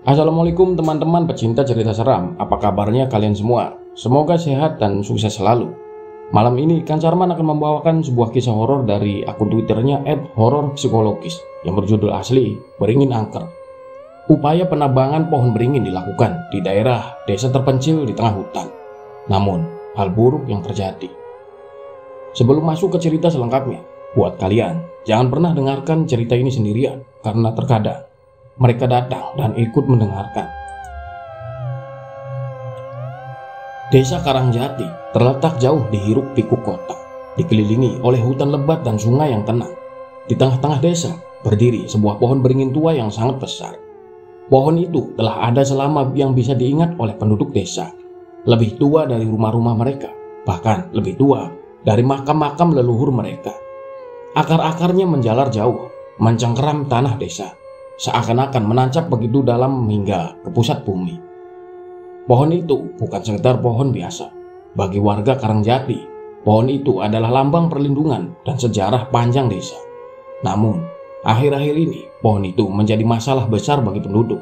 Assalamualaikum teman-teman pecinta cerita seram. Apa kabarnya kalian semua? Semoga sehat dan sukses selalu. Malam ini Kang Sarman akan membawakan sebuah kisah horor dari akun Twitternya @hororpsikologis yang berjudul asli Beringin Angker. Upaya penebangan pohon beringin dilakukan di daerah desa terpencil di tengah hutan. Namun, hal buruk yang terjadi. Sebelum masuk ke cerita selengkapnya, buat kalian, jangan pernah dengarkan cerita ini sendirian karena terkadang mereka datang dan ikut mendengarkan. Desa Karangjati terletak jauh di hiruk pikuk kota, dikelilingi oleh hutan lebat dan sungai yang tenang. Di tengah-tengah desa berdiri sebuah pohon beringin tua yang sangat besar. Pohon itu telah ada selama yang bisa diingat oleh penduduk desa. Lebih tua dari rumah-rumah mereka, bahkan lebih tua dari makam-makam leluhur mereka. Akar-akarnya menjalar jauh, mencengkeram tanah desa, seakan-akan menancap begitu dalam hingga ke pusat bumi. Pohon itu bukan sekedar pohon biasa. Bagi warga Karangjati, pohon itu adalah lambang perlindungan dan sejarah panjang desa. Namun, akhir-akhir ini pohon itu menjadi masalah besar bagi penduduk.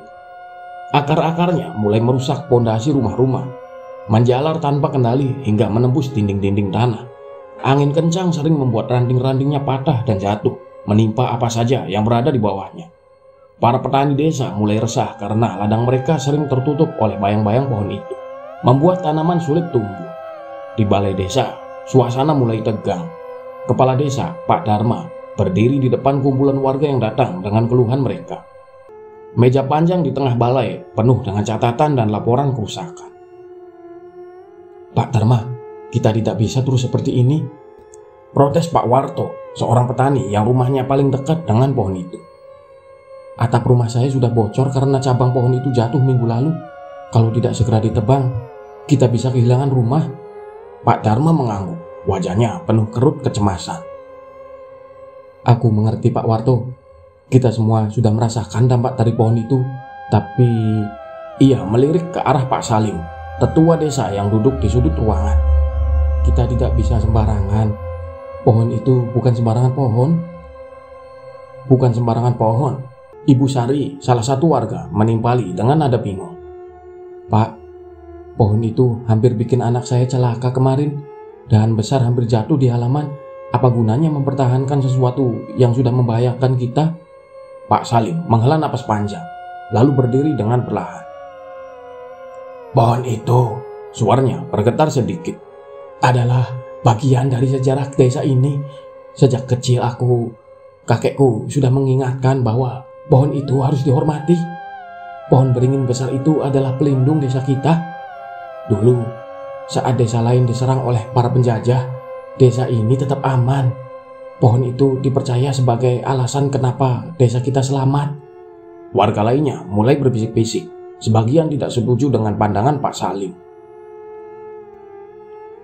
Akar-akarnya mulai merusak pondasi rumah-rumah, menjalar tanpa kendali hingga menembus dinding-dinding tanah. Angin kencang sering membuat ranting-rantingnya patah dan jatuh, menimpa apa saja yang berada di bawahnya. Para petani desa mulai resah karena ladang mereka sering tertutup oleh bayang-bayang pohon itu, membuat tanaman sulit tumbuh. Di balai desa, suasana mulai tegang. Kepala desa, Pak Dharma, berdiri di depan kumpulan warga yang datang dengan keluhan mereka. Meja panjang di tengah balai penuh dengan catatan dan laporan kerusakan. Pak Dharma, kita tidak bisa terus seperti ini, protes Pak Warto, seorang petani yang rumahnya paling dekat dengan pohon itu. Atap rumah saya sudah bocor karena cabang pohon itu jatuh minggu lalu. Kalau tidak segera ditebang, kita bisa kehilangan rumah. Pak Dharma mengangguk, wajahnya penuh kerut kecemasan. Aku mengerti Pak Warto, kita semua sudah merasakan dampak dari pohon itu. Tapi ia melirik ke arah Pak Salim, tetua desa yang duduk di sudut ruangan. Kita tidak bisa sembarangan. Pohon itu bukan sembarangan pohon. Bukan sembarangan pohon. Ibu Sari, salah satu warga, menimpali dengan nada bingung. Pak, pohon itu hampir bikin anak saya celaka kemarin. Dahan besar hampir jatuh di halaman. Apa gunanya mempertahankan sesuatu yang sudah membahayakan kita? Pak Salim menghela napas panjang, lalu berdiri dengan perlahan. Pohon itu, suaranya bergetar sedikit, adalah bagian dari sejarah desa ini. Sejak kecil kakekku sudah mengingatkan bahwa pohon itu harus dihormati. Pohon beringin besar itu adalah pelindung desa kita. Dulu, saat desa lain diserang oleh para penjajah, desa ini tetap aman. Pohon itu dipercaya sebagai alasan kenapa desa kita selamat. Warga lainnya mulai berbisik-bisik. Sebagian tidak setuju dengan pandangan Pak Salim.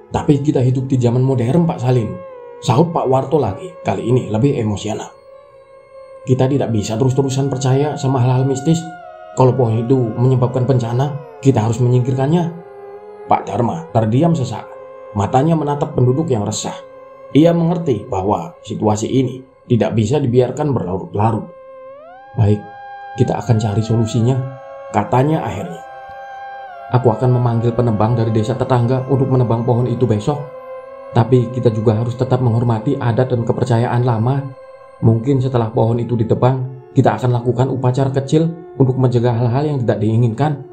Tapi kita hidup di zaman modern, Pak Salim, sahut Pak Warto lagi, kali ini lebih emosional. Kita tidak bisa terus-terusan percaya sama hal-hal mistis. Kalau pohon itu menyebabkan bencana, kita harus menyingkirkannya. Pak Dharma terdiam sesaat, matanya menatap penduduk yang resah. Ia mengerti bahwa situasi ini tidak bisa dibiarkan berlarut-larut. Baik, kita akan cari solusinya, katanya akhirnya. Aku akan memanggil penebang dari desa tetangga untuk menebang pohon itu besok. Tapi kita juga harus tetap menghormati adat dan kepercayaan lama. Mungkin setelah pohon itu ditebang, kita akan lakukan upacara kecil untuk mencegah hal-hal yang tidak diinginkan.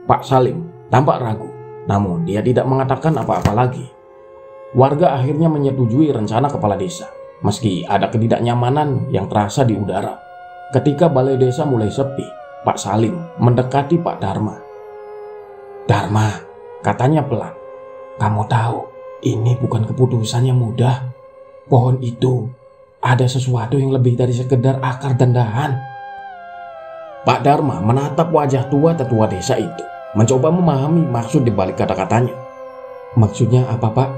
Pak Salim tampak ragu, namun dia tidak mengatakan apa-apa lagi. Warga akhirnya menyetujui rencana kepala desa, meski ada ketidaknyamanan yang terasa di udara. Ketika balai desa mulai sepi, Pak Salim mendekati Pak Dharma. Dharma, katanya pelan, kamu tahu ini bukan keputusan yang mudah. Pohon itu ada sesuatu yang lebih dari sekedar akar dan dahan. Pak Dharma menatap wajah tua tetua desa itu, mencoba memahami maksud di balik kata-katanya. Maksudnya apa, Pak?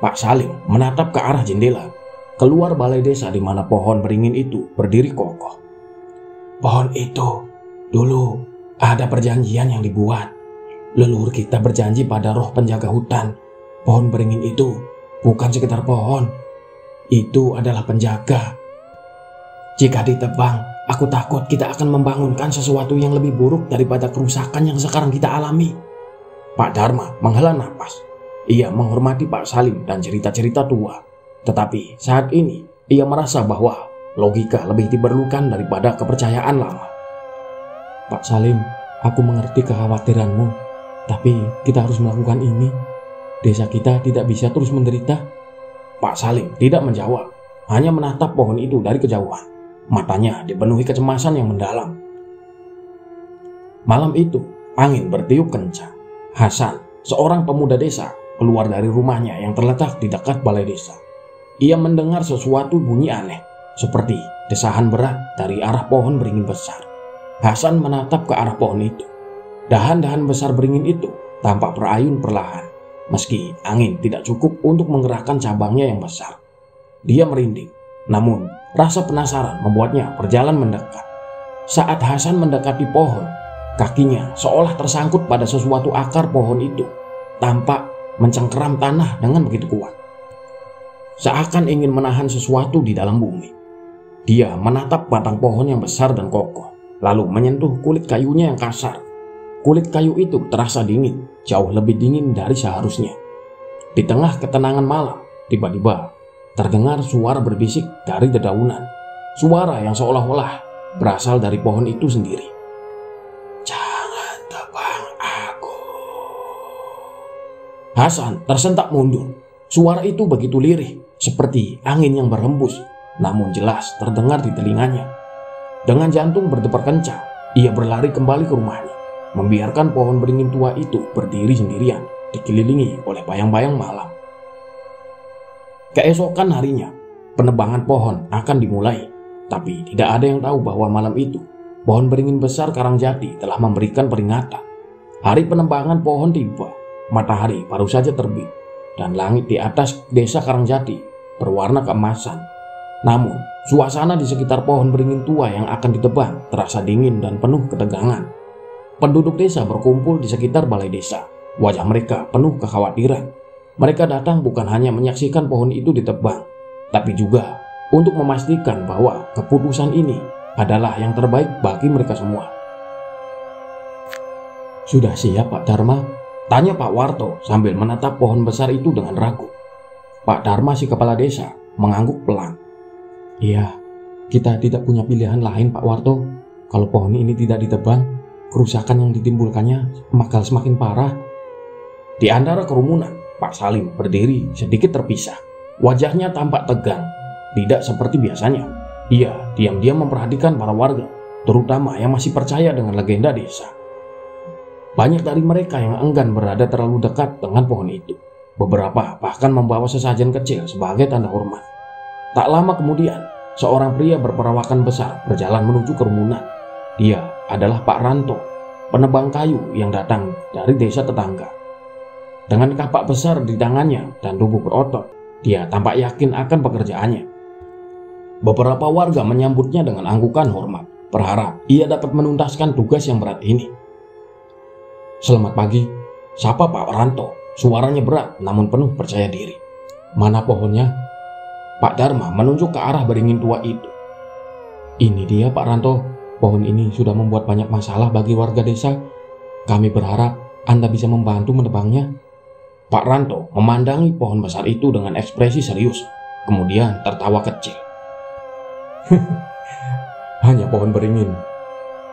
Pak Salim menatap ke arah jendela, keluar balai desa di mana pohon beringin itu berdiri kokoh. Pohon itu dulu ada perjanjian yang dibuat. Leluhur kita berjanji pada roh penjaga hutan. Pohon beringin itu bukan sekedar pohon. Itu adalah penjaga. Jika ditebang, Aku takut kita akan membangunkan sesuatu yang lebih buruk daripada kerusakan yang sekarang kita alami. Pak Dharma menghela napas. Ia menghormati Pak Salim dan cerita-cerita tua. Tetapi saat ini ia merasa bahwa logika lebih diperlukan daripada kepercayaan lama. Pak Salim, aku mengerti kekhawatiranmu. Tapi kita harus melakukan ini. Desa kita tidak bisa terus menderita. Pak Salim tidak menjawab. Hanya menatap pohon itu dari kejauhan. Matanya dipenuhi kecemasan yang mendalam. Malam itu, angin bertiup kencang. Hasan, seorang pemuda desa, keluar dari rumahnya yang terletak di dekat balai desa. Ia mendengar sesuatu bunyi aneh, seperti desahan berat dari arah pohon beringin besar. Hasan menatap ke arah pohon itu. Dahan-dahan besar beringin itu tampak berayun perlahan, meski angin tidak cukup untuk menggerakkan cabangnya yang besar. Dia merinding, namun rasa penasaran membuatnya berjalan mendekat. Saat Hasan mendekati pohon, kakinya seolah tersangkut pada sesuatu akar pohon itu, tampak mencengkeram tanah dengan begitu kuat. Seakan ingin menahan sesuatu di dalam bumi. Dia menatap batang pohon yang besar dan kokoh, lalu menyentuh kulit kayunya yang kasar. Kulit kayu itu terasa dingin, jauh lebih dingin dari seharusnya. Di tengah ketenangan malam, tiba-tiba terdengar suara berbisik dari dedaunan. Suara yang seolah-olah berasal dari pohon itu sendiri. Jangan tebang aku. Hasan tersentak mundur. Suara itu begitu lirih, seperti angin yang berhembus, namun jelas terdengar di telinganya. Dengan jantung berdebar kencang, ia berlari kembali ke rumahnya, membiarkan pohon beringin tua itu berdiri sendirian, dikelilingi oleh bayang-bayang malam. Keesokan harinya, penebangan pohon akan dimulai, tapi tidak ada yang tahu bahwa malam itu, pohon beringin besar Karangjati telah memberikan peringatan. Hari penebangan pohon tiba, matahari baru saja terbit, dan langit di atas desa Karangjati berwarna keemasan. Namun, suasana di sekitar pohon beringin tua yang akan ditebang terasa dingin dan penuh ketegangan. Penduduk desa berkumpul di sekitar balai desa. Wajah mereka penuh kekhawatiran. Mereka datang bukan hanya menyaksikan pohon itu ditebang, tapi juga untuk memastikan bahwa keputusan ini adalah yang terbaik bagi mereka semua. Sudah siap Pak Dharma? Tanya Pak Warto sambil menatap pohon besar itu dengan ragu. Pak Dharma si kepala desa mengangguk pelan. Iya, kita tidak punya pilihan lain Pak Warto. Kalau pohon ini tidak ditebang, kerusakan yang ditimbulkannya bakal semakin parah. Di antara kerumunan, Pak Salim berdiri sedikit terpisah. Wajahnya tampak tegang, tidak seperti biasanya. Ia diam-diam memperhatikan para warga, terutama yang masih percaya dengan legenda desa. Banyak dari mereka yang enggan berada terlalu dekat dengan pohon itu. Beberapa bahkan membawa sesajen kecil sebagai tanda hormat. Tak lama kemudian, seorang pria berperawakan besar berjalan menuju kerumunan. Dia adalah Pak Ranto, penebang kayu yang datang dari desa tetangga. Dengan kapak besar di tangannya dan tubuh berotot, dia tampak yakin akan pekerjaannya. Beberapa warga menyambutnya dengan anggukan hormat, berharap ia dapat menuntaskan tugas yang berat ini. Selamat pagi, sapa Pak Ranto. Suaranya berat namun penuh percaya diri. Mana pohonnya? Pak Dharma menunjuk ke arah beringin tua itu. Ini dia Pak Ranto, pohon ini sudah membuat banyak masalah bagi warga desa. Kami berharap Anda bisa membantu menebangnya. Pak Ranto memandangi pohon besar itu dengan ekspresi serius, kemudian tertawa kecil. Hanya pohon beringin.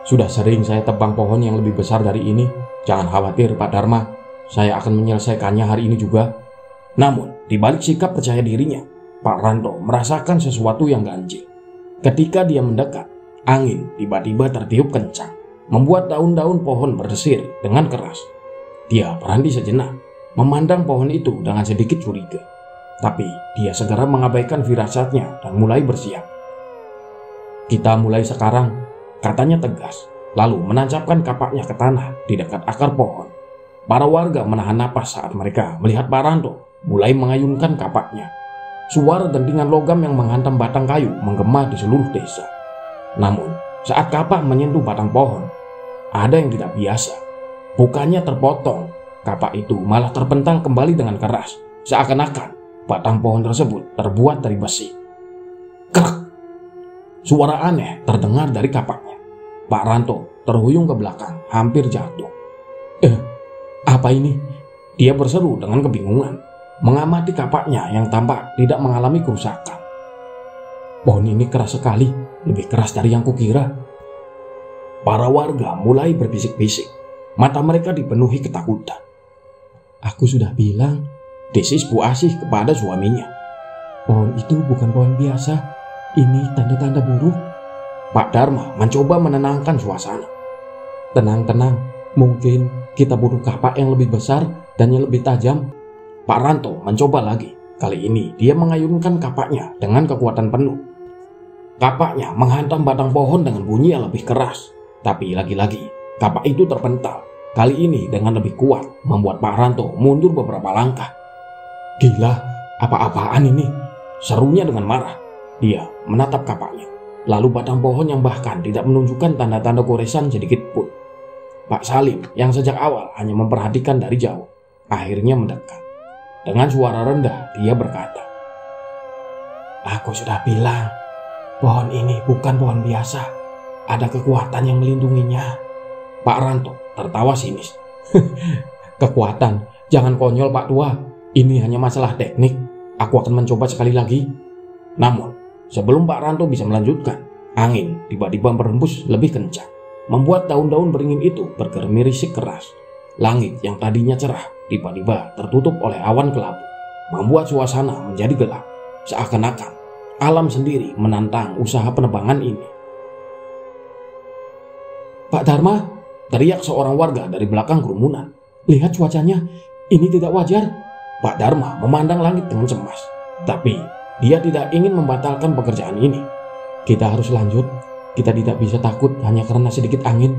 Sudah sering saya tebang pohon yang lebih besar dari ini. Jangan khawatir Pak Dharma, saya akan menyelesaikannya hari ini juga. Namun, di balik sikap percaya dirinya, Pak Ranto merasakan sesuatu yang ganjil. Ketika dia mendekat, angin tiba-tiba tertiup kencang, membuat daun-daun pohon berdesir dengan keras. Dia berhenti sejenak, memandang pohon itu dengan sedikit curiga. Tapi dia segera mengabaikan firasatnya dan mulai bersiap. Kita mulai sekarang, katanya tegas, lalu menancapkan kapaknya ke tanah di dekat akar pohon. Para warga menahan napas saat mereka melihat Pak Ranto mulai mengayunkan kapaknya. Suara dentingan logam yang menghantam batang kayu menggema di seluruh desa. Namun, saat kapak menyentuh batang pohon, ada yang tidak biasa. Bukannya terpotong, kapak itu malah terpental kembali dengan keras, seakan-akan batang pohon tersebut terbuat dari besi. Krek! suara aneh terdengar dari kapaknya. Pak Ranto terhuyung ke belakang, hampir jatuh. Apa ini? Dia berseru dengan kebingungan, mengamati kapaknya yang tampak tidak mengalami kerusakan. Pohon ini keras sekali, lebih keras dari yang kukira. Para warga mulai berbisik-bisik, mata mereka dipenuhi ketakutan. Aku sudah bilang, desis Bu Asih kepada suaminya. Pohon itu bukan pohon biasa, ini tanda-tanda buruk. Pak Dharma mencoba menenangkan suasana. Tenang, mungkin kita butuh kapak yang lebih besar dan yang lebih tajam. Pak Ranto mencoba lagi. Kali ini dia mengayunkan kapaknya dengan kekuatan penuh. Kapaknya menghantam batang pohon dengan bunyi yang lebih keras. Tapi lagi-lagi kapak itu terpental. Kali ini dengan lebih kuat, membuat Pak Ranto mundur beberapa langkah. Gila, apa-apaan ini? Serunya dengan marah. Dia menatap kapaknya. Lalu batang pohon yang bahkan tidak menunjukkan tanda-tanda goresan sedikit pun. Pak Salim yang sejak awal hanya memperhatikan dari jauh, akhirnya mendekat. Dengan suara rendah dia berkata, "Aku sudah bilang, pohon ini bukan pohon biasa. Ada kekuatan yang melindunginya." Pak Ranto tertawa sinis. Kekuatan? Jangan konyol Pak Tua. Ini hanya masalah teknik. Aku akan mencoba sekali lagi. Namun, sebelum Pak Ranto bisa melanjutkan, angin tiba-tiba berhembus lebih kencang, membuat daun-daun beringin itu bergerimisik keras. Langit yang tadinya cerah tiba-tiba tertutup oleh awan kelabu, membuat suasana menjadi gelap. Seakan-akan alam sendiri menantang usaha penebangan ini. Pak Dharma, teriak seorang warga dari belakang kerumunan. Lihat cuacanya, ini tidak wajar. Pak Dharma memandang langit dengan cemas. Tapi dia tidak ingin membatalkan pekerjaan ini. Kita harus lanjut. Kita tidak bisa takut hanya karena sedikit angin.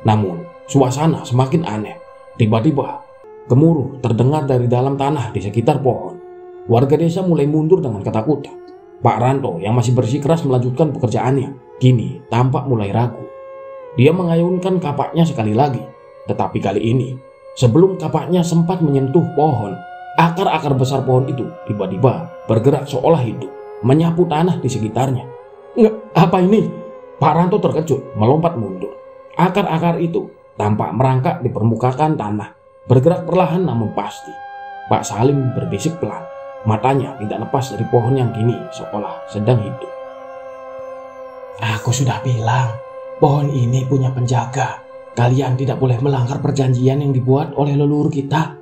Namun, suasana semakin aneh. Tiba-tiba, gemuruh terdengar dari dalam tanah di sekitar pohon. Warga desa mulai mundur dengan ketakutan. Pak Ranto yang masih bersikeras melanjutkan pekerjaannya, kini tampak mulai ragu. Dia mengayunkan kapaknya sekali lagi. Tetapi kali ini, sebelum kapaknya sempat menyentuh pohon, akar-akar besar pohon itu tiba-tiba bergerak seolah hidup, menyapu tanah di sekitarnya. Nggak, apa ini? Pak Ranto terkejut, melompat mundur. Akar-akar itu tampak merangkak di permukaan tanah, bergerak perlahan namun pasti. Pak Salim berbisik pelan, matanya tidak lepas dari pohon yang kini seolah sedang hidup. Aku sudah bilang, pohon ini punya penjaga. Kalian tidak boleh melanggar perjanjian yang dibuat oleh leluhur kita.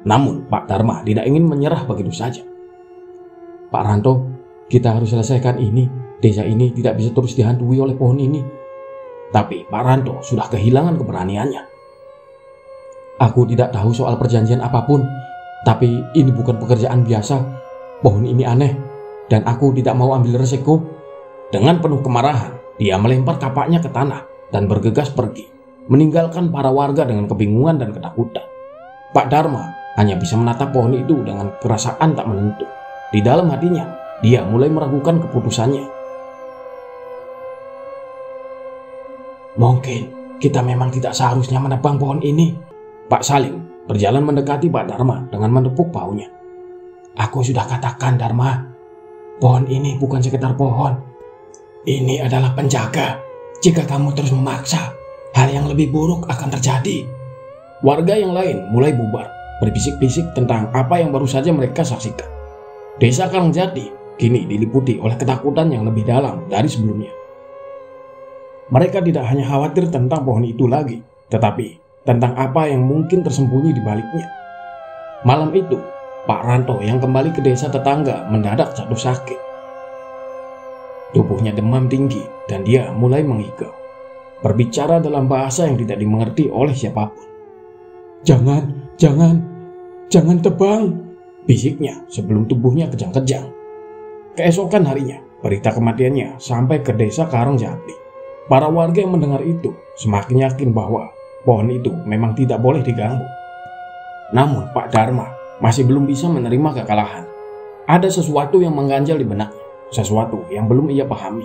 Namun Pak Dharma tidak ingin menyerah begitu saja. Pak Ranto, kita harus selesaikan ini. Desa ini tidak bisa terus dihantui oleh pohon ini. Tapi Pak Ranto sudah kehilangan keberaniannya. Aku tidak tahu soal perjanjian apapun, tapi ini bukan pekerjaan biasa. Pohon ini aneh, dan aku tidak mau ambil resiko. Dengan penuh kemarahan, dia melempar kapaknya ke tanah dan bergegas pergi, meninggalkan para warga dengan kebingungan dan ketakutan. Pak Dharma hanya bisa menatap pohon itu dengan perasaan tak menentu. Di dalam hatinya, dia mulai meragukan keputusannya. Mungkin kita memang tidak seharusnya menebang pohon ini. Pak Salim berjalan mendekati Pak Dharma dengan menepuk bahunya. Aku sudah katakan, Dharma, pohon ini bukan sekedar pohon. Ini adalah penjaga. Jika kamu terus memaksa, hal yang lebih buruk akan terjadi. Warga yang lain mulai bubar, berbisik-bisik tentang apa yang baru saja mereka saksikan. Desa Karangjati kini diliputi oleh ketakutan yang lebih dalam dari sebelumnya. Mereka tidak hanya khawatir tentang pohon itu lagi, tetapi tentang apa yang mungkin tersembunyi di baliknya. Malam itu, Pak Ranto yang kembali ke desa tetangga mendadak jatuh sakit. Tubuhnya demam tinggi dan dia mulai mengigau, berbicara dalam bahasa yang tidak dimengerti oleh siapapun. Jangan tebang, bisiknya sebelum tubuhnya kejang-kejang. Keesokan harinya, berita kematiannya sampai ke desa Karangjati. Para warga yang mendengar itu semakin yakin bahwa pohon itu memang tidak boleh diganggu. Namun Pak Dharma masih belum bisa menerima kekalahan. Ada sesuatu yang mengganjal di benaknya, sesuatu yang belum ia pahami.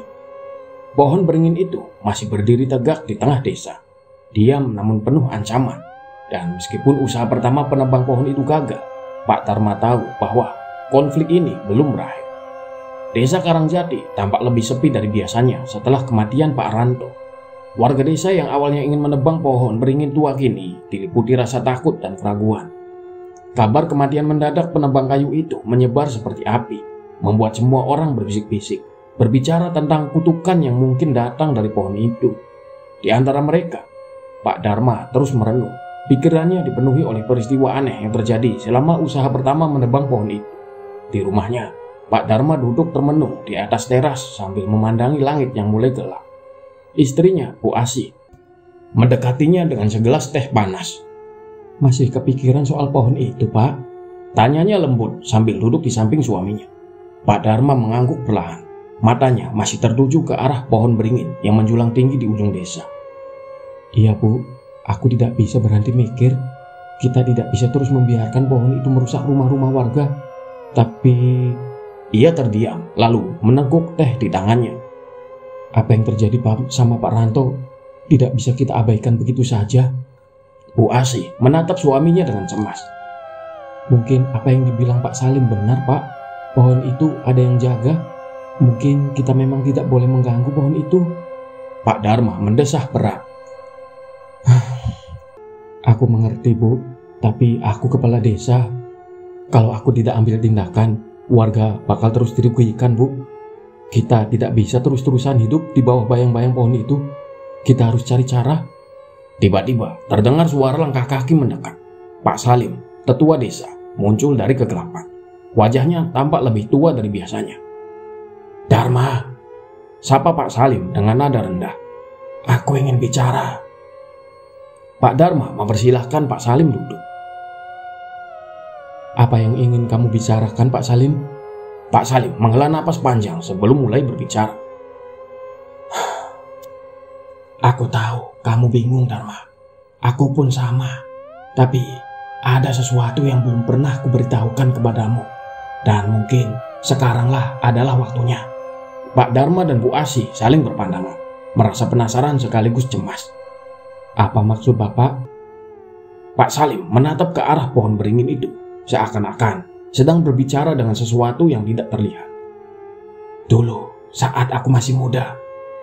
Pohon beringin itu masih berdiri tegak di tengah desa, diam namun penuh ancaman. Dan meskipun usaha pertama penebang pohon itu gagal, Pak Dharma tahu bahwa konflik ini belum berakhir. Desa Karangjati tampak lebih sepi dari biasanya setelah kematian Pak Ranto. Warga desa yang awalnya ingin menebang pohon beringin tua kini diliputi rasa takut dan keraguan. Kabar kematian mendadak penebang kayu itu menyebar seperti api, membuat semua orang berbisik-bisik, berbicara tentang kutukan yang mungkin datang dari pohon itu. Di antara mereka, Pak Dharma terus merenung. Pikirannya dipenuhi oleh peristiwa aneh yang terjadi selama usaha pertama menebang pohon itu. Di rumahnya, Pak Dharma duduk termenung di atas teras sambil memandangi langit yang mulai gelap. Istrinya, Bu Asih, mendekatinya dengan segelas teh panas. "Masih kepikiran soal pohon itu, Pak?" tanyanya lembut sambil duduk di samping suaminya. Pak Dharma mengangguk perlahan. Matanya masih tertuju ke arah pohon beringin yang menjulang tinggi di ujung desa. "Iya, Bu, aku tidak bisa berhenti mikir. Kita tidak bisa terus membiarkan pohon itu merusak rumah-rumah warga. Tapi..." Ia terdiam, lalu meneguk teh di tangannya. "Apa yang terjadi sama Pak Ranto tidak bisa kita abaikan begitu saja." Bu Asih menatap suaminya dengan cemas. "Mungkin apa yang dibilang Pak Salim benar, Pak. Pohon itu ada yang jaga. Mungkin kita memang tidak boleh mengganggu pohon itu." Pak Dharma mendesah berat. "Aku mengerti, Bu. Tapi aku kepala desa. Kalau aku tidak ambil tindakan, warga bakal terus dirugikan, Bu. Kita tidak bisa terus-terusan hidup di bawah bayang-bayang pohon itu. Kita harus cari cara." Tiba-tiba terdengar suara langkah kaki mendekat. Pak Salim, tetua desa, muncul dari kegelapan. Wajahnya tampak lebih tua dari biasanya. "Dharma," sapa Pak Salim dengan nada rendah. "Aku ingin bicara." Pak Dharma mempersilahkan Pak Salim duduk. "Apa yang ingin kamu bicarakan, Pak Salim?" Pak Salim menghela napas panjang sebelum mulai berbicara. "Aku tahu kamu bingung, Dharma. Aku pun sama. Tapi ada sesuatu yang belum pernah kuberitahukan kepadamu. Dan mungkin sekaranglah adalah waktunya." Pak Dharma dan Bu Asih saling berpandangan, merasa penasaran sekaligus cemas. "Apa maksud Bapak?" Pak Salim menatap ke arah pohon beringin itu, seakan-akan sedang berbicara dengan sesuatu yang tidak terlihat. "Dulu, saat aku masih muda,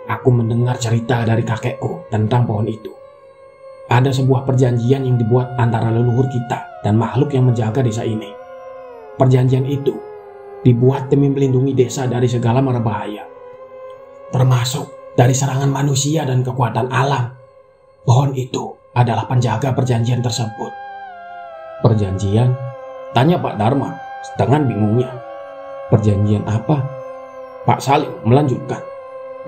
aku mendengar cerita dari kakekku tentang pohon itu. Ada sebuah perjanjian yang dibuat antara leluhur kita dan makhluk yang menjaga desa ini. Perjanjian itu dibuat demi melindungi desa dari segala mara bahaya, termasuk dari serangan manusia dan kekuatan alam. Pohon itu adalah penjaga perjanjian tersebut." "Perjanjian?" tanya Pak Dharma dengan bingungnya. "Perjanjian apa?" Pak Salim melanjutkan.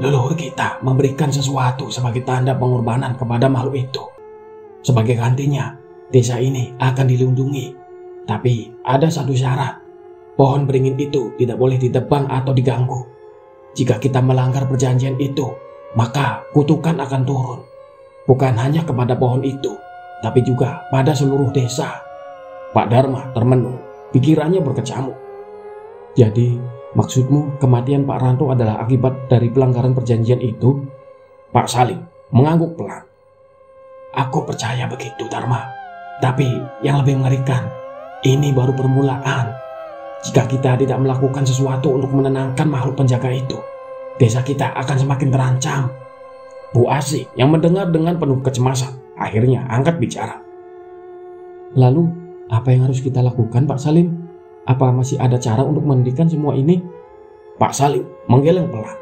"Leluhur kita memberikan sesuatu sebagai tanda pengorbanan kepada makhluk itu. Sebagai gantinya, desa ini akan dilindungi. Tapi ada satu syarat. Pohon beringin itu tidak boleh ditebang atau diganggu. Jika kita melanggar perjanjian itu, maka kutukan akan turun. Bukan hanya kepada pohon itu, tapi juga pada seluruh desa." Pak Dharma termenung, pikirannya berkecamuk. "Jadi maksudmu kematian Pak Ranto adalah akibat dari pelanggaran perjanjian itu?" Pak Salim mengangguk pelan. "Aku percaya begitu, Dharma. Tapi yang lebih mengerikan, ini baru permulaan. Jika kita tidak melakukan sesuatu untuk menenangkan makhluk penjaga itu, desa kita akan semakin terancam." Bu Asih yang mendengar dengan penuh kecemasan akhirnya angkat bicara. "Lalu apa yang harus kita lakukan, Pak Salim? Apa masih ada cara untuk menghentikan semua ini?" Pak Salim menggeleng pelan.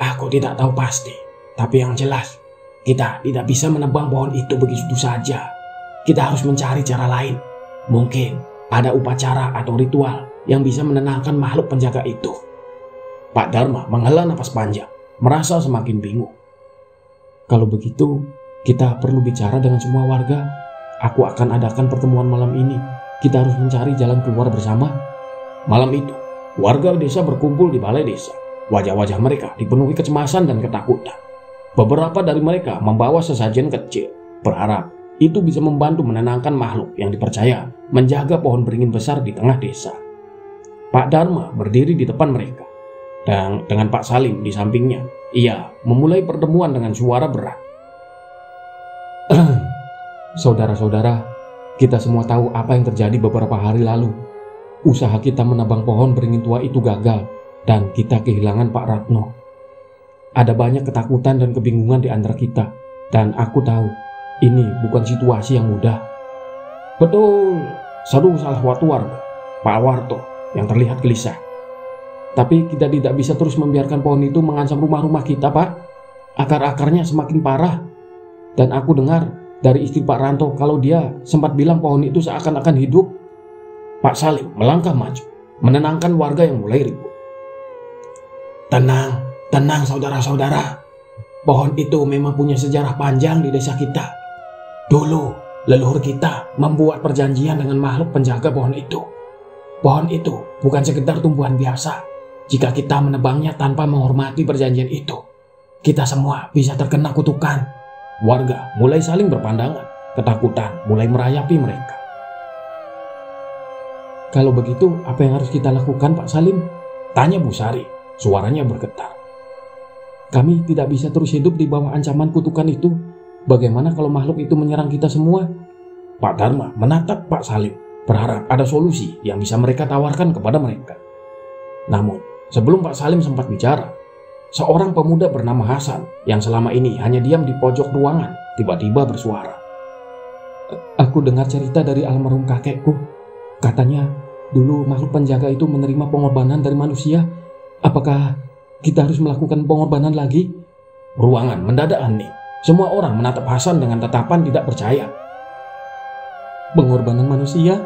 "Aku tidak tahu pasti, tapi yang jelas kita tidak bisa menebang pohon itu begitu saja. Kita harus mencari cara lain. Mungkin ada upacara atau ritual yang bisa menenangkan makhluk penjaga itu." Pak Dharma menghela napas panjang, merasa semakin bingung. "Kalau begitu, kita perlu bicara dengan semua warga. Aku akan adakan pertemuan malam ini. Kita harus mencari jalan keluar bersama." Malam itu, warga desa berkumpul di balai desa. Wajah-wajah mereka dipenuhi kecemasan dan ketakutan. Beberapa dari mereka membawa sesajen kecil, berharap itu bisa membantu menenangkan makhluk yang dipercaya menjaga pohon beringin besar di tengah desa. Pak Dharma berdiri di depan mereka, dan dengan Pak Salim di sampingnya, ia memulai pertemuan dengan suara berat. "Saudara-saudara, kita semua tahu apa yang terjadi beberapa hari lalu. Usaha kita menebang pohon beringin tua itu gagal. dan kita kehilangan Pak Ratno. Ada banyak ketakutan dan kebingungan di antara kita, dan aku tahu ini bukan situasi yang mudah. Betul, seru salah satu warga, Pak Warto, yang terlihat gelisah. Tapi kita tidak bisa terus membiarkan pohon itu mengancam rumah-rumah kita, Pak. Akar-akarnya semakin parah. Dan aku dengar dari istri Pak Ranto kalau dia sempat bilang pohon itu seakan-akan hidup. Pak Salim melangkah maju, menenangkan warga yang mulai ribut. Tenang, tenang saudara-saudara. Pohon itu memang punya sejarah panjang di desa kita. Dulu, leluhur kita membuat perjanjian dengan makhluk penjaga pohon itu. Pohon itu bukan sekedar tumbuhan biasa. Jika kita menebangnya tanpa menghormati perjanjian itu, kita semua bisa terkena kutukan. Warga mulai saling berpandangan, ketakutan mulai merayapi mereka. Kalau begitu, apa yang harus kita lakukan, Pak Salim? Tanya Bu Sari, suaranya bergetar. Kami tidak bisa terus hidup di bawah ancaman kutukan itu. Bagaimana kalau makhluk itu menyerang kita semua? Pak Dharma menatap Pak Salim, berharap ada solusi yang bisa mereka tawarkan kepada mereka. Namun, sebelum Pak Salim sempat bicara, seorang pemuda bernama Hasan yang selama ini hanya diam di pojok ruangan tiba-tiba bersuara. Aku dengar cerita dari almarhum kakekku. Katanya dulu makhluk penjaga itu menerima pengorbanan dari manusia. Apakah kita harus melakukan pengorbanan lagi? Ruangan mendadak hening. Semua orang menatap Hasan dengan tatapan tidak percaya. Pengorbanan manusia?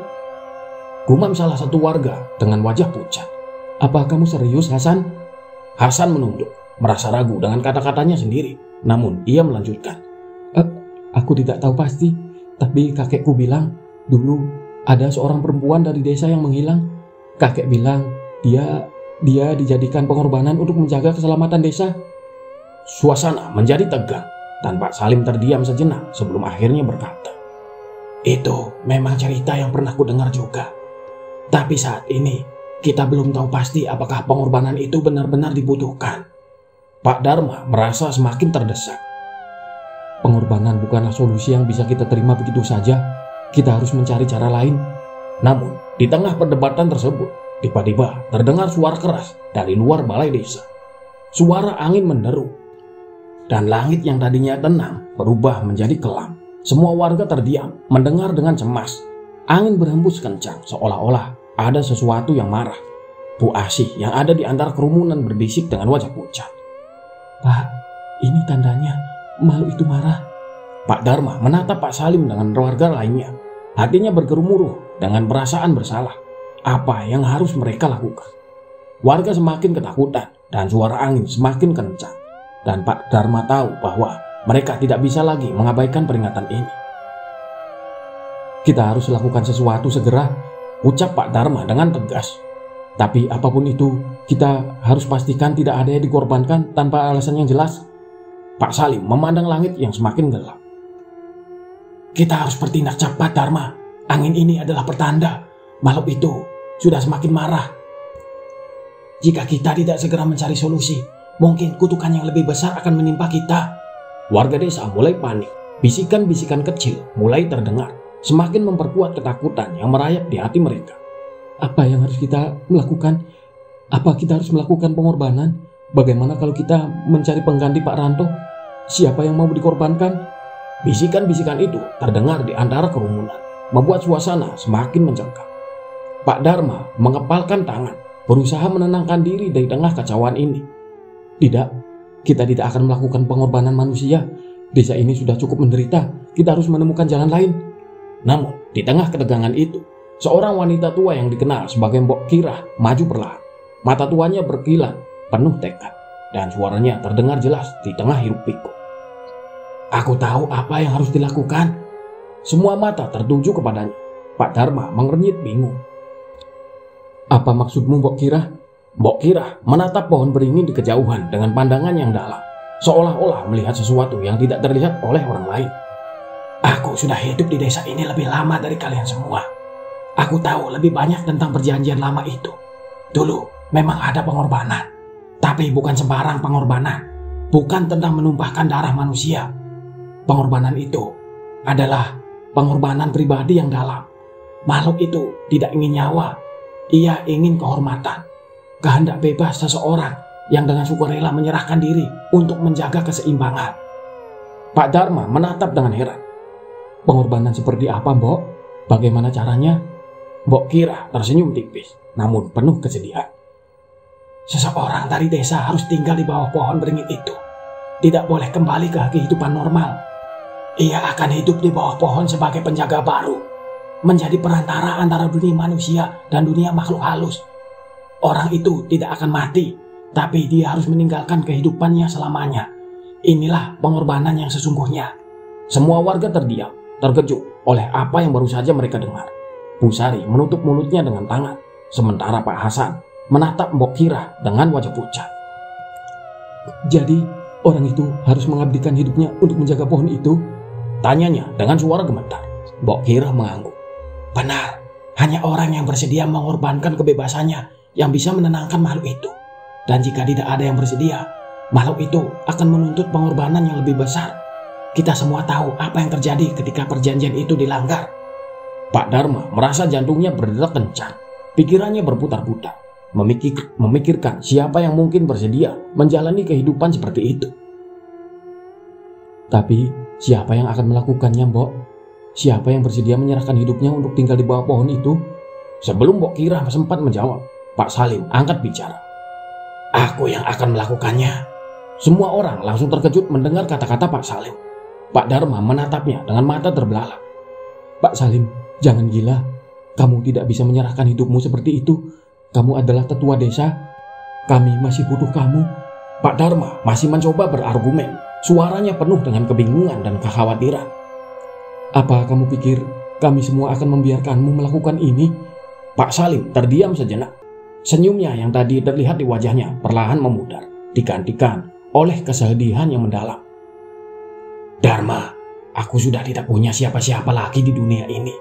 Gumam salah satu warga dengan wajah pucat. Apa kamu serius, Hasan? Hasan menunduk, merasa ragu dengan kata-katanya sendiri. Namun ia melanjutkan. Aku tidak tahu pasti, tapi kakekku bilang dulu ada seorang perempuan dari desa yang menghilang. Kakek bilang dia dijadikan pengorbanan untuk menjaga keselamatan desa. Suasana menjadi tegang dan Pak Salim terdiam sejenak sebelum akhirnya berkata, itu memang cerita yang pernah ku dengar juga. Tapi saat ini kita belum tahu pasti apakah pengorbanan itu benar-benar dibutuhkan. Pak Dharma merasa semakin terdesak. Pengorbanan bukanlah solusi yang bisa kita terima begitu saja. Kita harus mencari cara lain. Namun, di tengah perdebatan tersebut, tiba-tiba terdengar suara keras dari luar balai desa. Suara angin menderu, dan langit yang tadinya tenang berubah menjadi kelam. Semua warga terdiam, mendengar dengan cemas. Angin berhembus kencang, seolah-olah ada sesuatu yang marah. Bu Asih yang ada di antara kerumunan berbisik dengan wajah pucat. Pak, ini tandanya makhluk itu marah. Pak Dharma menatap Pak Salim dengan warga lainnya. Hatinya bergemuruh dengan perasaan bersalah. Apa yang harus mereka lakukan? Warga semakin ketakutan dan suara angin semakin kencang. Dan Pak Dharma tahu bahwa mereka tidak bisa lagi mengabaikan peringatan ini. Kita harus lakukan sesuatu segera, ucap Pak Dharma dengan tegas. Tapi apapun itu, kita harus pastikan tidak ada yang dikorbankan tanpa alasan yang jelas. Pak Salim memandang langit yang semakin gelap. Kita harus bertindak cepat, Dharma. Angin ini adalah pertanda makhluk itu sudah semakin marah. Jika kita tidak segera mencari solusi, mungkin kutukan yang lebih besar akan menimpa kita. Warga desa mulai panik. Bisikan-bisikan kecil mulai terdengar, semakin memperkuat ketakutan yang merayap di hati mereka. Apa yang harus kita lakukan? Apa kita harus melakukan pengorbanan? Bagaimana kalau kita mencari pengganti Pak Ranto? Siapa yang mau dikorbankan? Bisikan-bisikan itu terdengar di antara kerumunan, membuat suasana semakin mencekam. Pak Dharma mengepalkan tangan, berusaha menenangkan diri dari tengah kacauan ini. Tidak, kita tidak akan melakukan pengorbanan manusia. Desa ini sudah cukup menderita, kita harus menemukan jalan lain. Namun, di tengah ketegangan itu, seorang wanita tua yang dikenal sebagai Mbok Kirah maju perlahan. Mata tuanya berkilat, penuh tekad, dan suaranya terdengar jelas di tengah hiruk pikuk. Aku tahu apa yang harus dilakukan. Semua mata tertuju kepadanya. Pak Dharma mengernyit bingung. Apa maksudmu, Mbok Kirah? Mbok Kirah menatap pohon beringin di kejauhan dengan pandangan yang dalam, seolah-olah melihat sesuatu yang tidak terlihat oleh orang lain. Aku sudah hidup di desa ini lebih lama dari kalian semua. Aku tahu lebih banyak tentang perjanjian lama itu. Dulu memang ada pengorbanan, tapi bukan sembarang pengorbanan. Bukan tentang menumpahkan darah manusia. Pengorbanan itu adalah pengorbanan pribadi yang dalam. Makhluk itu tidak ingin nyawa, ia ingin kehormatan. kehendak bebas seseorang yang dengan sukarela menyerahkan diri untuk menjaga keseimbangan. Pak Dharma menatap dengan heran. Pengorbanan seperti apa, Mbok? Bagaimana caranya? Mbok Kira tersenyum tipis, namun penuh kesedihan. Seseorang dari desa harus tinggal di bawah pohon beringin itu. Tidak boleh kembali ke kehidupan normal. Ia akan hidup di bawah pohon sebagai penjaga baru, menjadi perantara antara dunia manusia dan dunia makhluk halus. Orang itu tidak akan mati, tapi dia harus meninggalkan kehidupannya selamanya. Inilah pengorbanan yang sesungguhnya. Semua warga terdiam, terkejut oleh apa yang baru saja mereka dengar. Bu Sari menutup mulutnya dengan tangan, sementara Pak Hasan menatap Mbok Kira dengan wajah pucat. Jadi, orang itu harus mengabdikan hidupnya untuk menjaga pohon itu? Tanyanya dengan suara gemetar. Mbok Kira mengangguk. Benar, hanya orang yang bersedia mengorbankan kebebasannya yang bisa menenangkan makhluk itu. Dan jika tidak ada yang bersedia, makhluk itu akan menuntut pengorbanan yang lebih besar. Kita semua tahu apa yang terjadi ketika perjanjian itu dilanggar. Pak Dharma merasa jantungnya berdetak kencang. Pikirannya berputar-putar, memikirkan siapa yang mungkin bersedia menjalani kehidupan seperti itu. Tapi siapa yang akan melakukannya, Mbok? Siapa yang bersedia menyerahkan hidupnya untuk tinggal di bawah pohon itu? Sebelum Mbok Kira sempat menjawab, Pak Salim angkat bicara. Aku yang akan melakukannya. Semua orang langsung terkejut mendengar kata-kata Pak Salim. Pak Dharma menatapnya dengan mata terbelalak. Pak Salim, jangan gila. Kamu tidak bisa menyerahkan hidupmu seperti itu. Kamu adalah tetua desa. Kami masih butuh kamu. Pak Dharma masih mencoba berargumen. Suaranya penuh dengan kebingungan dan kekhawatiran. Apa kamu pikir kami semua akan membiarkanmu melakukan ini? Pak Salim terdiam sejenak. Senyumnya yang tadi terlihat di wajahnya perlahan memudar, digantikan oleh kesedihan yang mendalam. Dharma, aku sudah tidak punya siapa-siapa lagi di dunia ini.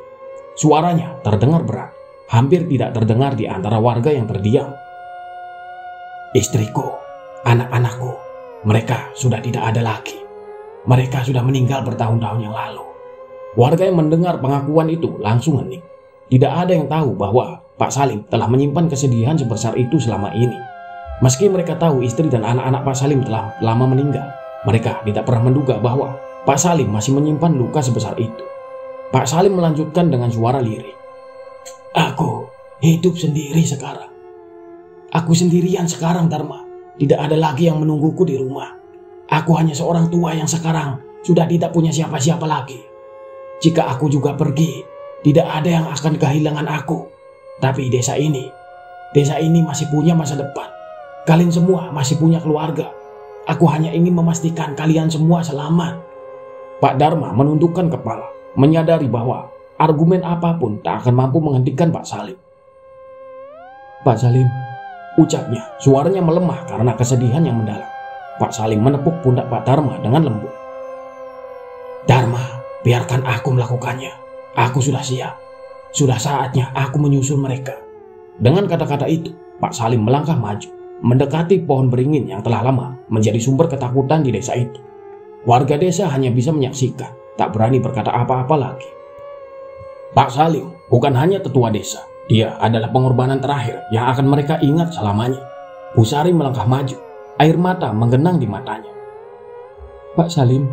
Suaranya terdengar berat, hampir tidak terdengar di antara warga yang terdiam. Istriku, anak-anakku, mereka sudah tidak ada lagi. Mereka sudah meninggal bertahun-tahun yang lalu. Warga yang mendengar pengakuan itu langsung hening. Tidak ada yang tahu bahwa Pak Salim telah menyimpan kesedihan sebesar itu selama ini. Meski mereka tahu istri dan anak-anak Pak Salim telah lama meninggal, mereka tidak pernah menduga bahwa Pak Salim masih menyimpan luka sebesar itu. Pak Salim melanjutkan dengan suara lirih. Aku hidup sendiri sekarang. Aku sendirian sekarang, Dharma. Tidak ada lagi yang menungguku di rumah. Aku hanya seorang tua yang sekarang sudah tidak punya siapa-siapa lagi. Jika aku juga pergi, tidak ada yang akan kehilangan aku. Tapi desa ini masih punya masa depan. Kalian semua masih punya keluarga. Aku hanya ingin memastikan kalian semua selamat. Pak Dharma menundukkan kepala, menyadari bahwa argumen apapun tak akan mampu menghentikan Pak Salim. Pak Salim, ucapnya, suaranya melemah karena kesedihan yang mendalam. Pak Salim menepuk pundak Pak Dharma dengan lembut. Dharma, biarkan aku melakukannya. Aku sudah siap. Sudah saatnya aku menyusul mereka. Dengan kata-kata itu, Pak Salim melangkah maju, mendekati pohon beringin yang telah lama menjadi sumber ketakutan di desa itu. Warga desa hanya bisa menyaksikan, tak berani berkata apa-apa lagi. Pak Salim bukan hanya tetua desa. Dia adalah pengorbanan terakhir yang akan mereka ingat selamanya. Bu Sari melangkah maju, air mata menggenang di matanya. Pak Salim,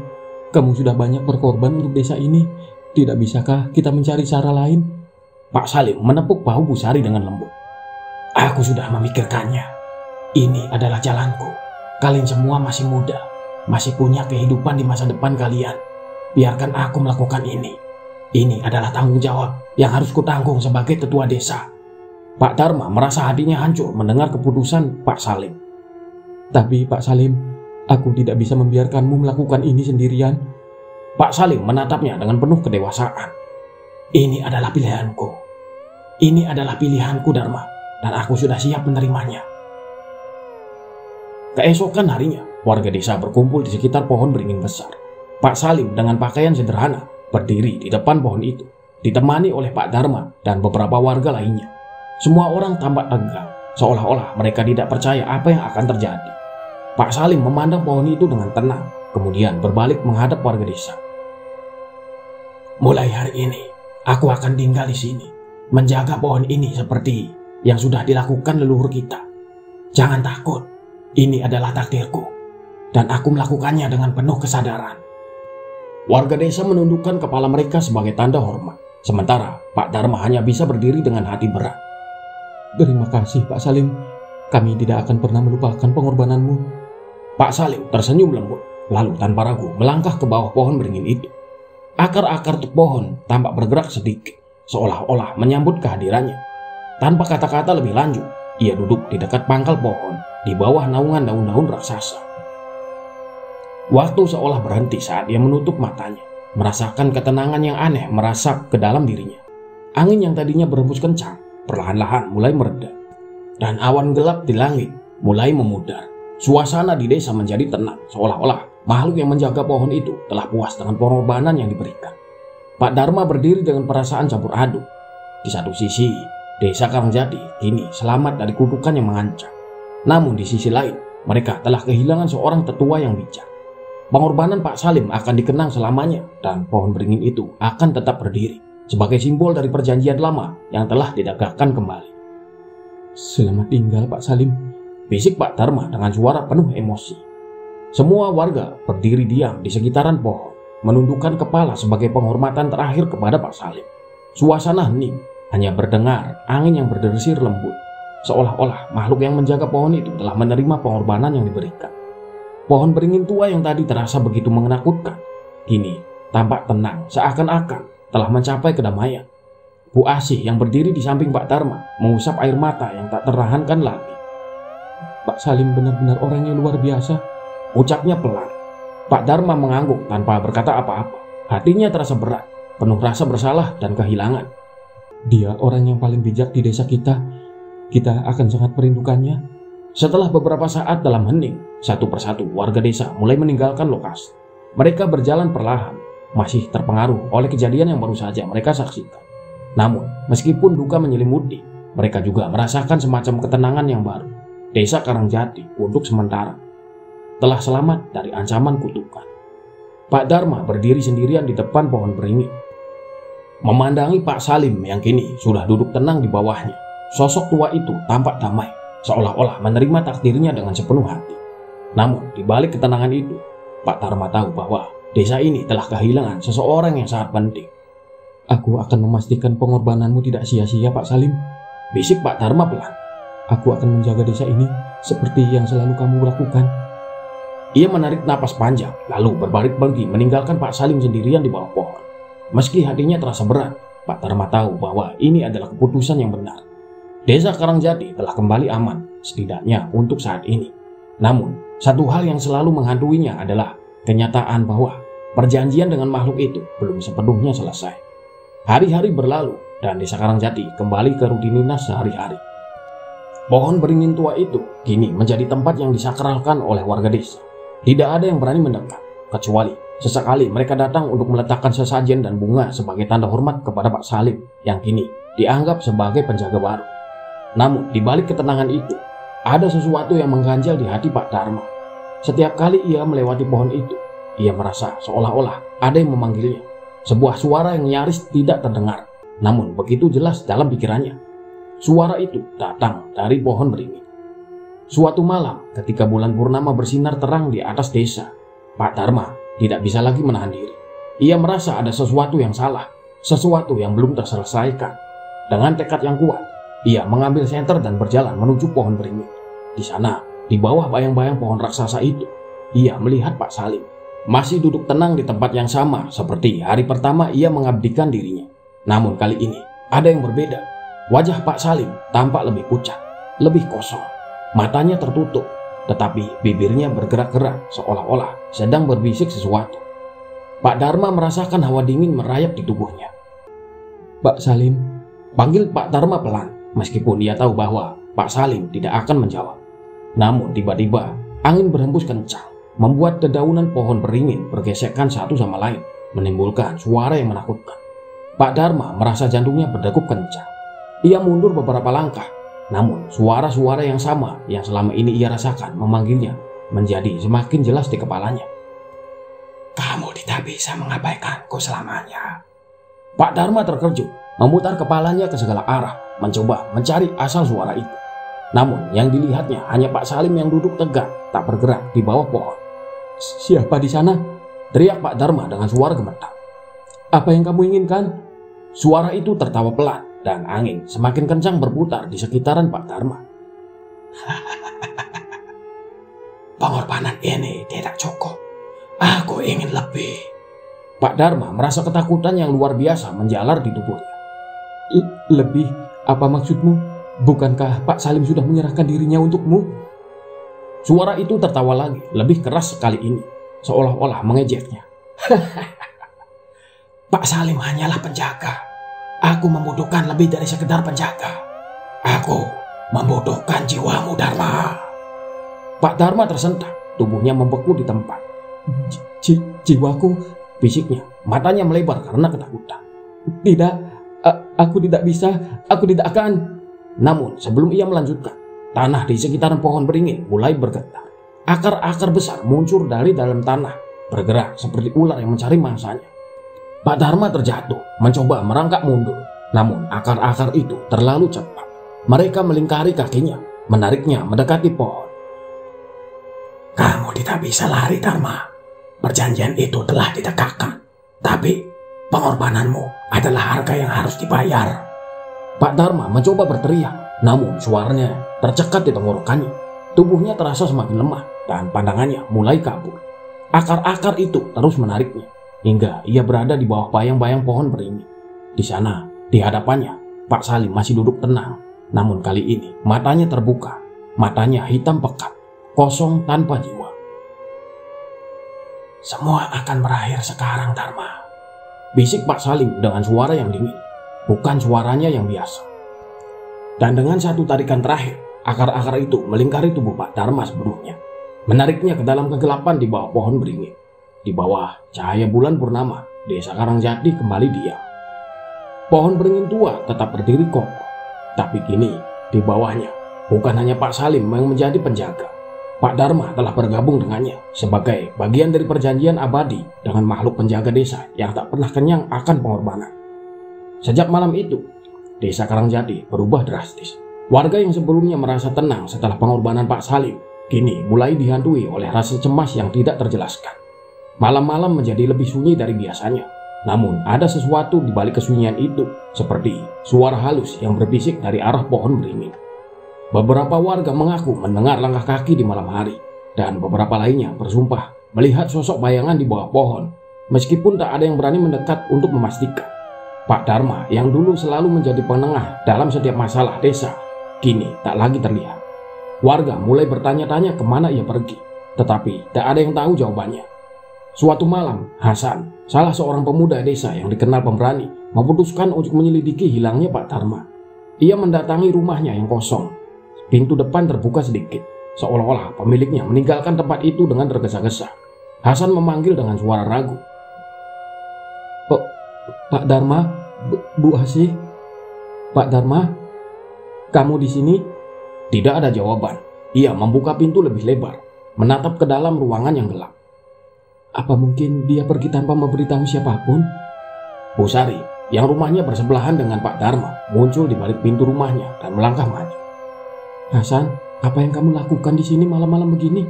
kamu sudah banyak berkorban untuk desa ini. Tidak bisakah kita mencari cara lain? Pak Salim menepuk bahu Bu Sari dengan lembut. Aku sudah memikirkannya. Ini adalah jalanku. Kalian semua masih muda, masih punya kehidupan di masa depan kalian. Biarkan aku melakukan ini. Ini adalah tanggung jawab yang harus kutanggung sebagai tetua desa. Pak Dharma merasa hatinya hancur mendengar keputusan Pak Salim. Tapi Pak Salim, aku tidak bisa membiarkanmu melakukan ini sendirian. Pak Salim menatapnya dengan penuh kedewasaan. Ini adalah pilihanku. Ini adalah pilihanku, Dharma, dan aku sudah siap menerimanya. Keesokan harinya, warga desa berkumpul di sekitar pohon beringin besar. Pak Salim dengan pakaian sederhana berdiri di depan pohon itu, ditemani oleh Pak Dharma dan beberapa warga lainnya. Semua orang tampak tegang, seolah-olah mereka tidak percaya apa yang akan terjadi. Pak Salim memandang pohon itu dengan tenang, kemudian berbalik menghadap warga desa. Mulai hari ini, aku akan tinggal di sini, menjaga pohon ini seperti yang sudah dilakukan leluhur kita. Jangan takut, ini adalah takdirku, dan aku melakukannya dengan penuh kesadaran. Warga desa menundukkan kepala mereka sebagai tanda hormat, sementara Pak Dharma hanya bisa berdiri dengan hati berat. Terima kasih Pak Salim, kami tidak akan pernah melupakan pengorbananmu. Pak Salim tersenyum lembut, lalu tanpa ragu melangkah ke bawah pohon beringin itu. Akar-akar pohon tampak bergerak sedikit, seolah-olah menyambut kehadirannya. Tanpa kata-kata lebih lanjut, ia duduk di dekat pangkal pohon, di bawah naungan daun-daun raksasa. Waktu seolah berhenti saat ia menutup matanya, merasakan ketenangan yang aneh merasap ke dalam dirinya. Angin yang tadinya berhembus kencang, perlahan-lahan mulai mereda, dan awan gelap di langit mulai memudar. Suasana di desa menjadi tenang, seolah-olah makhluk yang menjaga pohon itu telah puas dengan pengorbanan yang diberikan. Pak Dharma berdiri dengan perasaan campur aduk. Di satu sisi, desa Karangjati kini selamat dari kutukan yang mengancam. Namun di sisi lain, mereka telah kehilangan seorang tetua yang bijak. Pengorbanan Pak Salim akan dikenang selamanya, dan pohon beringin itu akan tetap berdiri sebagai simbol dari perjanjian lama yang telah didegakkan kembali. Selamat tinggal Pak Salim, bisik Pak Dharma dengan suara penuh emosi. Semua warga berdiri diam di sekitaran pohon, menundukkan kepala sebagai penghormatan terakhir kepada Pak Salim. Suasana hening, hanya berdengar angin yang berdesir lembut, seolah-olah makhluk yang menjaga pohon itu telah menerima pengorbanan yang diberikan. Pohon beringin tua yang tadi terasa begitu menakutkan, kini tampak tenang, seakan-akan telah mencapai kedamaian. Bu Asih yang berdiri di samping Pak Dharma mengusap air mata yang tak tertahankan lagi. Pak Salim benar-benar orang yang luar biasa, ucapnya pelan. Pak Dharma mengangguk tanpa berkata apa-apa. Hatinya terasa berat, penuh rasa bersalah dan kehilangan. Dia orang yang paling bijak di desa kita. Kita akan sangat merindukannya. Setelah beberapa saat dalam hening, satu persatu warga desa mulai meninggalkan lokasi. Mereka berjalan perlahan, masih terpengaruh oleh kejadian yang baru saja mereka saksikan. Namun, meskipun duka menyelimuti, mereka juga merasakan semacam ketenangan yang baru. Desa Karangjati untuk sementara telah selamat dari ancaman kutukan. Pak Dharma berdiri sendirian di depan pohon beringin, memandangi Pak Salim yang kini sudah duduk tenang di bawahnya. Sosok tua itu tampak damai, seolah-olah menerima takdirnya dengan sepenuh hati. Namun, di balik ketenangan itu, Pak Dharma tahu bahwa desa ini telah kehilangan seseorang yang sangat penting. Aku akan memastikan pengorbananmu tidak sia-sia, Pak Salim, bisik Pak Dharma pelan. Aku akan menjaga desa ini seperti yang selalu kamu lakukan. Ia menarik napas panjang, lalu berbalik pergi meninggalkan Pak Salim sendirian di bawah pohon. Meski hatinya terasa berat, Pak Dharma tahu bahwa ini adalah keputusan yang benar. Desa Karangjati telah kembali aman, setidaknya untuk saat ini. Namun, satu hal yang selalu menghantuinya adalah kenyataan bahwa perjanjian dengan makhluk itu belum sepenuhnya selesai. Hari-hari berlalu, dan desa Karangjati kembali ke rutinitas sehari-hari. Pohon beringin tua itu kini menjadi tempat yang disakralkan oleh warga desa. Tidak ada yang berani mendekat, kecuali sesekali mereka datang untuk meletakkan sesajen dan bunga sebagai tanda hormat kepada Pak Salim yang kini dianggap sebagai penjaga baru. Namun, di balik ketenangan itu, ada sesuatu yang mengganjal di hati Pak Dharma. Setiap kali ia melewati pohon itu, ia merasa seolah-olah ada yang memanggilnya. Sebuah suara yang nyaris tidak terdengar, namun begitu jelas dalam pikirannya. Suara itu datang dari pohon beringin. Suatu malam, ketika bulan purnama bersinar terang di atas desa, Pak Dharma tidak bisa lagi menahan diri. Ia merasa ada sesuatu yang salah, sesuatu yang belum terselesaikan. Dengan tekad yang kuat, ia mengambil senter dan berjalan menuju pohon beringin. Di sana, di bawah bayang-bayang pohon raksasa itu, ia melihat Pak Salim masih duduk tenang di tempat yang sama seperti hari pertama ia mengabdikan dirinya. Namun kali ini ada yang berbeda. Wajah Pak Salim tampak lebih pucat, lebih kosong. Matanya tertutup, tetapi bibirnya bergerak-gerak seolah-olah sedang berbisik sesuatu. Pak Dharma merasakan hawa dingin merayap di tubuhnya. Pak Salim, panggil Pak Dharma pelan. Meskipun dia tahu bahwa Pak Salim tidak akan menjawab. Namun tiba-tiba angin berhembus kencang, membuat dedaunan pohon beringin bergesekan satu sama lain, menimbulkan suara yang menakutkan. Pak Dharma merasa jantungnya berdegup kencang. Ia mundur beberapa langkah, namun suara-suara yang sama yang selama ini ia rasakan memanggilnya menjadi semakin jelas di kepalanya. Kamu tidak bisa mengabaikanku selamanya. Pak Dharma terkejut, memutar kepalanya ke segala arah, mencoba mencari asal suara itu. Namun yang dilihatnya hanya Pak Salim yang duduk tegak, tak bergerak di bawah pohon. "Siapa di sana?" teriak Pak Dharma dengan suara gemetar. "Apa yang kamu inginkan?" Suara itu tertawa pelan dan angin semakin kencang berputar di sekitaran Pak Dharma. "Pengorbanan ini tidak cukup. Aku ingin lebih." Pak Dharma merasa ketakutan yang luar biasa menjalar di tubuhnya. "Lebih? Apa maksudmu? Bukankah Pak Salim sudah menyerahkan dirinya untukmu?" Suara itu tertawa lagi, lebih keras sekali ini, seolah-olah mengejeknya. "Pak Salim hanyalah penjaga. Aku membutuhkan lebih dari sekedar penjaga. Aku membutuhkan jiwamu, Dharma." Pak Dharma tersentak, tubuhnya membeku di tempat. Jiwaku," bisiknya, matanya melebar karena ketakutan. "Tidak, aku tidak bisa, aku tidak akan." Namun sebelum ia melanjutkan, tanah di sekitaran pohon beringin mulai bergetar. Akar-akar besar muncul dari dalam tanah, bergerak seperti ular yang mencari mangsanya. Pak Dharma terjatuh, mencoba merangkak mundur. Namun akar-akar itu terlalu cepat. Mereka melingkari kakinya, menariknya mendekati pohon. "Kamu tidak bisa lari, Dharma. Perjanjian itu telah ditegakkan. Tapi pengorbananmu adalah harga yang harus dibayar." Pak Dharma mencoba berteriak, namun suaranya tercekat di tenggorokannya. Tubuhnya terasa semakin lemah dan pandangannya mulai kabur. Akar-akar itu terus menariknya hingga ia berada di bawah bayang-bayang pohon beringin. Di sana, di hadapannya, Pak Salim masih duduk tenang. Namun kali ini matanya terbuka, matanya hitam pekat, kosong tanpa jiwa. "Semua akan berakhir sekarang, Dharma," bisik Pak Salim dengan suara yang dingin, bukan suaranya yang biasa. Dan dengan satu tarikan terakhir, akar-akar itu melingkari tubuh Pak Dharma sebelumnya, menariknya ke dalam kegelapan di bawah pohon beringin. Di bawah cahaya bulan purnama, desa Karangjati kembali diam. Pohon beringin tua tetap berdiri kokoh, tapi kini di bawahnya bukan hanya Pak Salim yang menjadi penjaga. Pak Dharma telah bergabung dengannya sebagai bagian dari perjanjian abadi dengan makhluk penjaga desa yang tak pernah kenyang akan pengorbanan. Sejak malam itu, desa Karangjati berubah drastis. Warga yang sebelumnya merasa tenang setelah pengorbanan Pak Salim, kini mulai dihantui oleh rasa cemas yang tidak terjelaskan. Malam-malam menjadi lebih sunyi dari biasanya. Namun ada sesuatu di balik kesunyian itu, seperti suara halus yang berbisik dari arah pohon beringin. Beberapa warga mengaku mendengar langkah kaki di malam hari, dan beberapa lainnya bersumpah melihat sosok bayangan di bawah pohon, meskipun tak ada yang berani mendekat untuk memastikan. Pak Dharma yang dulu selalu menjadi penengah dalam setiap masalah desa, kini tak lagi terlihat. Warga mulai bertanya-tanya kemana ia pergi, tetapi tak ada yang tahu jawabannya. Suatu malam, Hasan, salah seorang pemuda desa yang dikenal pemberani, memutuskan untuk menyelidiki hilangnya Pak Dharma. Ia mendatangi rumahnya yang kosong. Pintu depan terbuka sedikit, seolah-olah pemiliknya meninggalkan tempat itu dengan tergesa-gesa. Hasan memanggil dengan suara ragu. "Pak Dharma, Bu Asih, Pak Dharma, kamu di sini?" Tidak ada jawaban. Ia membuka pintu lebih lebar, menatap ke dalam ruangan yang gelap. "Apa mungkin dia pergi tanpa memberitahu siapapun?" Bu Sari, yang rumahnya bersebelahan dengan Pak Dharma, muncul di balik pintu rumahnya dan melangkah maju. "Hasan, apa yang kamu lakukan di sini malam-malam begini?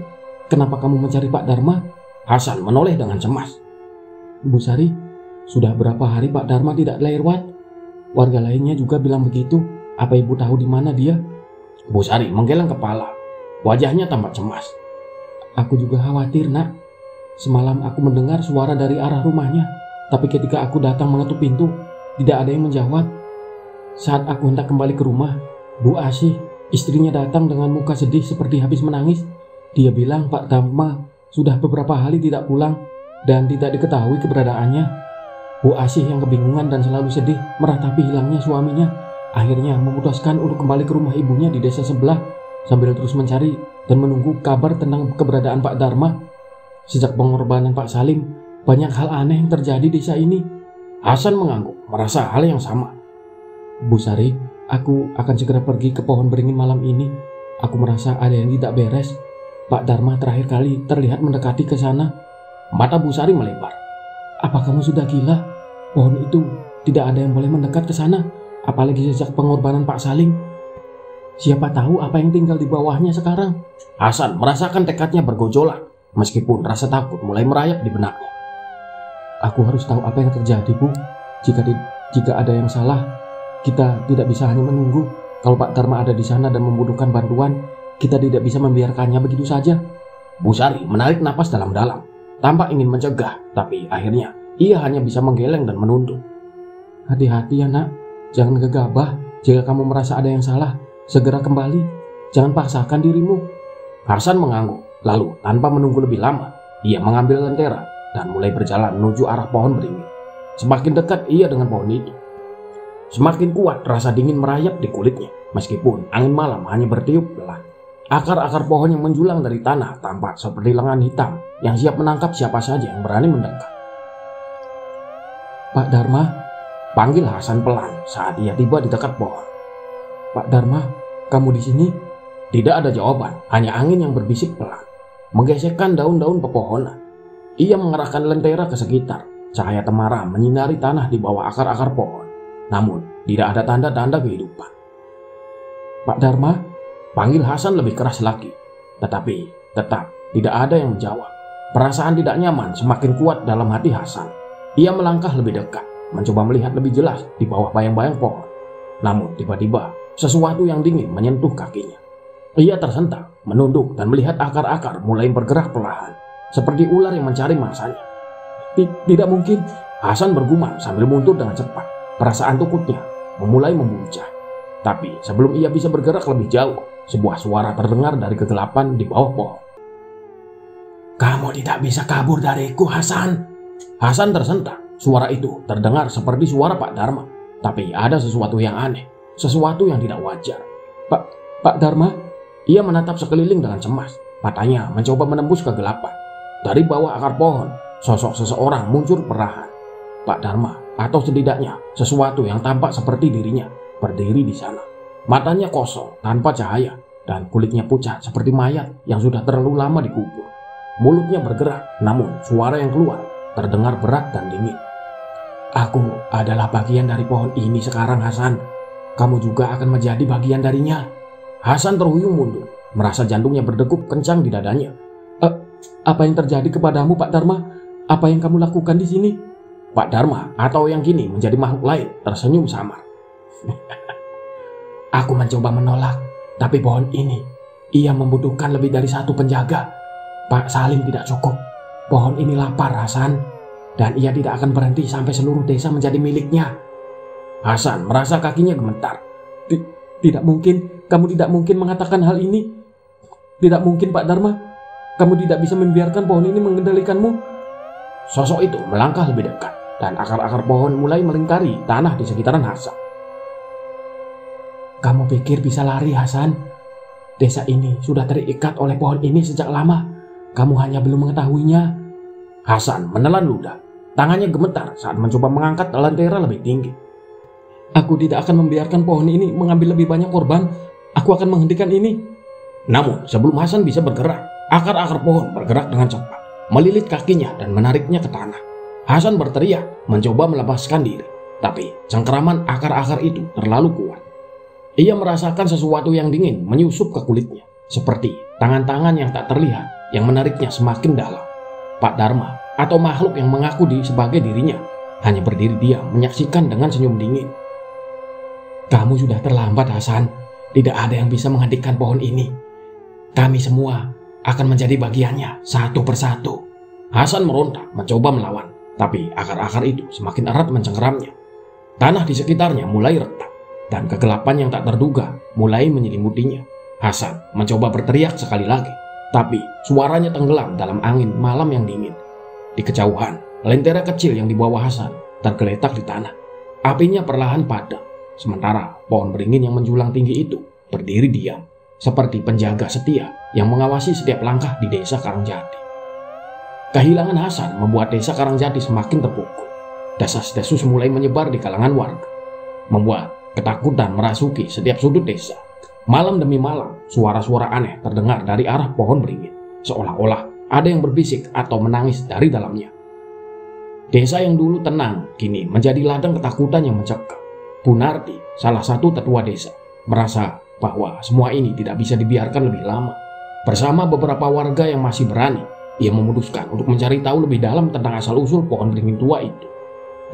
Kenapa kamu mencari Pak Dharma?" Hasan menoleh dengan cemas. "Bu Sari, sudah berapa hari Pak Dharma tidak lewat? Warga lainnya juga bilang begitu. Apa ibu tahu di mana dia?" Bu Sari menggeleng kepala. Wajahnya tampak cemas. "Aku juga khawatir, Nak. Semalam aku mendengar suara dari arah rumahnya, tapi ketika aku datang mengetuk pintu, tidak ada yang menjawab. Saat aku hendak kembali ke rumah, Bu Asih, istrinya datang dengan muka sedih seperti habis menangis. Dia bilang Pak Dharma sudah beberapa hari tidak pulang dan tidak diketahui keberadaannya. Bu Asih yang kebingungan dan selalu sedih meratapi hilangnya suaminya, akhirnya memutuskan untuk kembali ke rumah ibunya di desa sebelah sambil terus mencari dan menunggu kabar tentang keberadaan Pak Dharma. Sejak pengorbanan Pak Salim, banyak hal aneh yang terjadi di desa ini." Hasan mengangguk, merasa hal yang sama. "Bu Sari, aku akan segera pergi ke pohon beringin malam ini. Aku merasa ada yang tidak beres. Pak Dharma terakhir kali terlihat mendekati ke sana." Mata Bu Sari melebar. "Apa kamu sudah gila? Pohon itu tidak ada yang boleh mendekat ke sana, apalagi sejak pengorbanan Pak Salim." Siapa tahu apa yang tinggal di bawahnya sekarang. Hasan merasakan tekadnya bergojolak, meskipun rasa takut mulai merayap di benaknya. Aku harus tahu apa yang terjadi, Bu. Jika ada yang salah, kita tidak bisa hanya menunggu. Kalau Pak Dharma ada di sana dan membutuhkan bantuan, kita tidak bisa membiarkannya begitu saja. Bu Sari menarik napas dalam-dalam, tampak ingin mencegah, tapi akhirnya ia hanya bisa menggeleng dan menuntut. Hati-hati ya nak, jangan gegabah. Jika kamu merasa ada yang salah, segera kembali. Jangan paksakan dirimu. Hasan mengangguk, lalu tanpa menunggu lebih lama, ia mengambil lentera dan mulai berjalan menuju arah pohon beringin. Semakin dekat ia dengan pohon itu, semakin kuat rasa dingin merayap di kulitnya, meskipun angin malam hanya bertiup pelan. Akar-akar pohon yang menjulang dari tanah tampak seperti lengan hitam yang siap menangkap siapa saja yang berani mendekat. Pak Dharma, panggil Hasan pelan saat ia tiba di dekat pohon. Pak Dharma, kamu di sini? Tidak ada jawaban, hanya angin yang berbisik pelan, menggesekkan daun-daun pepohonan. Ia mengerahkan lentera ke sekitar, cahaya temaram menyinari tanah di bawah akar-akar pohon. Namun, tidak ada tanda-tanda kehidupan. Pak Dharma, panggil Hasan lebih keras lagi. Tetapi, tetap tidak ada yang menjawab. Perasaan tidak nyaman semakin kuat dalam hati Hasan. Ia melangkah lebih dekat, mencoba melihat lebih jelas di bawah bayang-bayang pohon. Namun, tiba-tiba, sesuatu yang dingin menyentuh kakinya. Ia tersentak, menunduk dan melihat akar-akar mulai bergerak perlahan, seperti ular yang mencari mangsanya. Tidak mungkin, Hasan bergumam sambil mundur dengan cepat. Perasaan takutnya memulai memuncah. Tapi sebelum ia bisa bergerak lebih jauh, sebuah suara terdengar dari kegelapan di bawah pohon. Kamu tidak bisa kabur dariku, Hasan. Hasan tersentak. Suara itu terdengar seperti suara Pak Dharma. Tapi ada sesuatu yang aneh, sesuatu yang tidak wajar. Pak Dharma? Ia menatap sekeliling dengan cemas. Matanya mencoba menembus kegelapan. Dari bawah akar pohon, sosok seseorang muncul perlahan. Pak Dharma, atau setidaknya sesuatu yang tampak seperti dirinya, berdiri di sana. Matanya kosong, tanpa cahaya, dan kulitnya pucat seperti mayat yang sudah terlalu lama dikubur. Mulutnya bergerak, namun suara yang keluar terdengar berat dan dingin. Aku adalah bagian dari pohon ini sekarang, Hasan. Kamu juga akan menjadi bagian darinya. Hasan terhuyung mundur, merasa jantungnya berdegup kencang di dadanya. Apa yang terjadi kepadamu, Pak Dharma? Apa yang kamu lakukan di sini? Pak Dharma, atau yang kini menjadi makhluk lain, tersenyum samar. Aku mencoba menolak, tapi pohon ini, ia membutuhkan lebih dari satu penjaga. Pak Salim tidak cukup. Pohon ini lapar, Hasan, dan ia tidak akan berhenti sampai seluruh desa menjadi miliknya. Hasan merasa kakinya gemetar. Tidak mungkin, kamu tidak mungkin mengatakan hal ini. Tidak mungkin, Pak Dharma. Kamu tidak bisa membiarkan pohon ini mengendalikanmu. Sosok itu melangkah lebih dekat, dan akar-akar pohon mulai melingkari tanah di sekitaran Hasan. Kamu pikir bisa lari, Hasan? Desa ini sudah terikat oleh pohon ini sejak lama. Kamu hanya belum mengetahuinya. Hasan menelan ludah. Tangannya gemetar saat mencoba mengangkat lentera lebih tinggi. Aku tidak akan membiarkan pohon ini mengambil lebih banyak korban. Aku akan menghentikan ini. Namun sebelum Hasan bisa bergerak, akar-akar pohon bergerak dengan cepat, melilit kakinya dan menariknya ke tanah. Hasan berteriak, mencoba melepaskan diri. Tapi cengkeraman akar-akar itu terlalu kuat. Ia merasakan sesuatu yang dingin menyusup ke kulitnya, seperti tangan-tangan yang tak terlihat yang menariknya semakin dalam. Pak Dharma, atau makhluk yang mengaku sebagai dirinya, hanya berdiri diam menyaksikan dengan senyum dingin. Kamu sudah terlambat, Hasan. Tidak ada yang bisa menghentikan pohon ini. Kami semua akan menjadi bagiannya satu persatu. Hasan meronta, mencoba melawan, tapi akar-akar itu semakin erat mencengkeramnya. Tanah di sekitarnya mulai retak, dan kegelapan yang tak terduga mulai menyelimutinya. Hasan mencoba berteriak sekali lagi, tapi suaranya tenggelam dalam angin malam yang dingin. Di kejauhan, lentera kecil yang dibawa Hasan tergeletak di tanah. Apinya perlahan padam. Sementara pohon beringin yang menjulang tinggi itu berdiri diam, seperti penjaga setia yang mengawasi setiap langkah di desa Karangjati. Kehilangan Hasan membuat desa Karangjati semakin terpukul. Desas-desus mulai menyebar di kalangan warga, membuat ketakutan merasuki setiap sudut desa. Malam demi malam, suara-suara aneh terdengar dari arah pohon beringin, seolah-olah ada yang berbisik atau menangis dari dalamnya. Desa yang dulu tenang kini menjadi ladang ketakutan yang mencekam. Bu Narti, salah satu tetua desa, merasa bahwa semua ini tidak bisa dibiarkan lebih lama. Bersama beberapa warga yang masih berani, ia memutuskan untuk mencari tahu lebih dalam tentang asal-usul pohon beringin tua itu.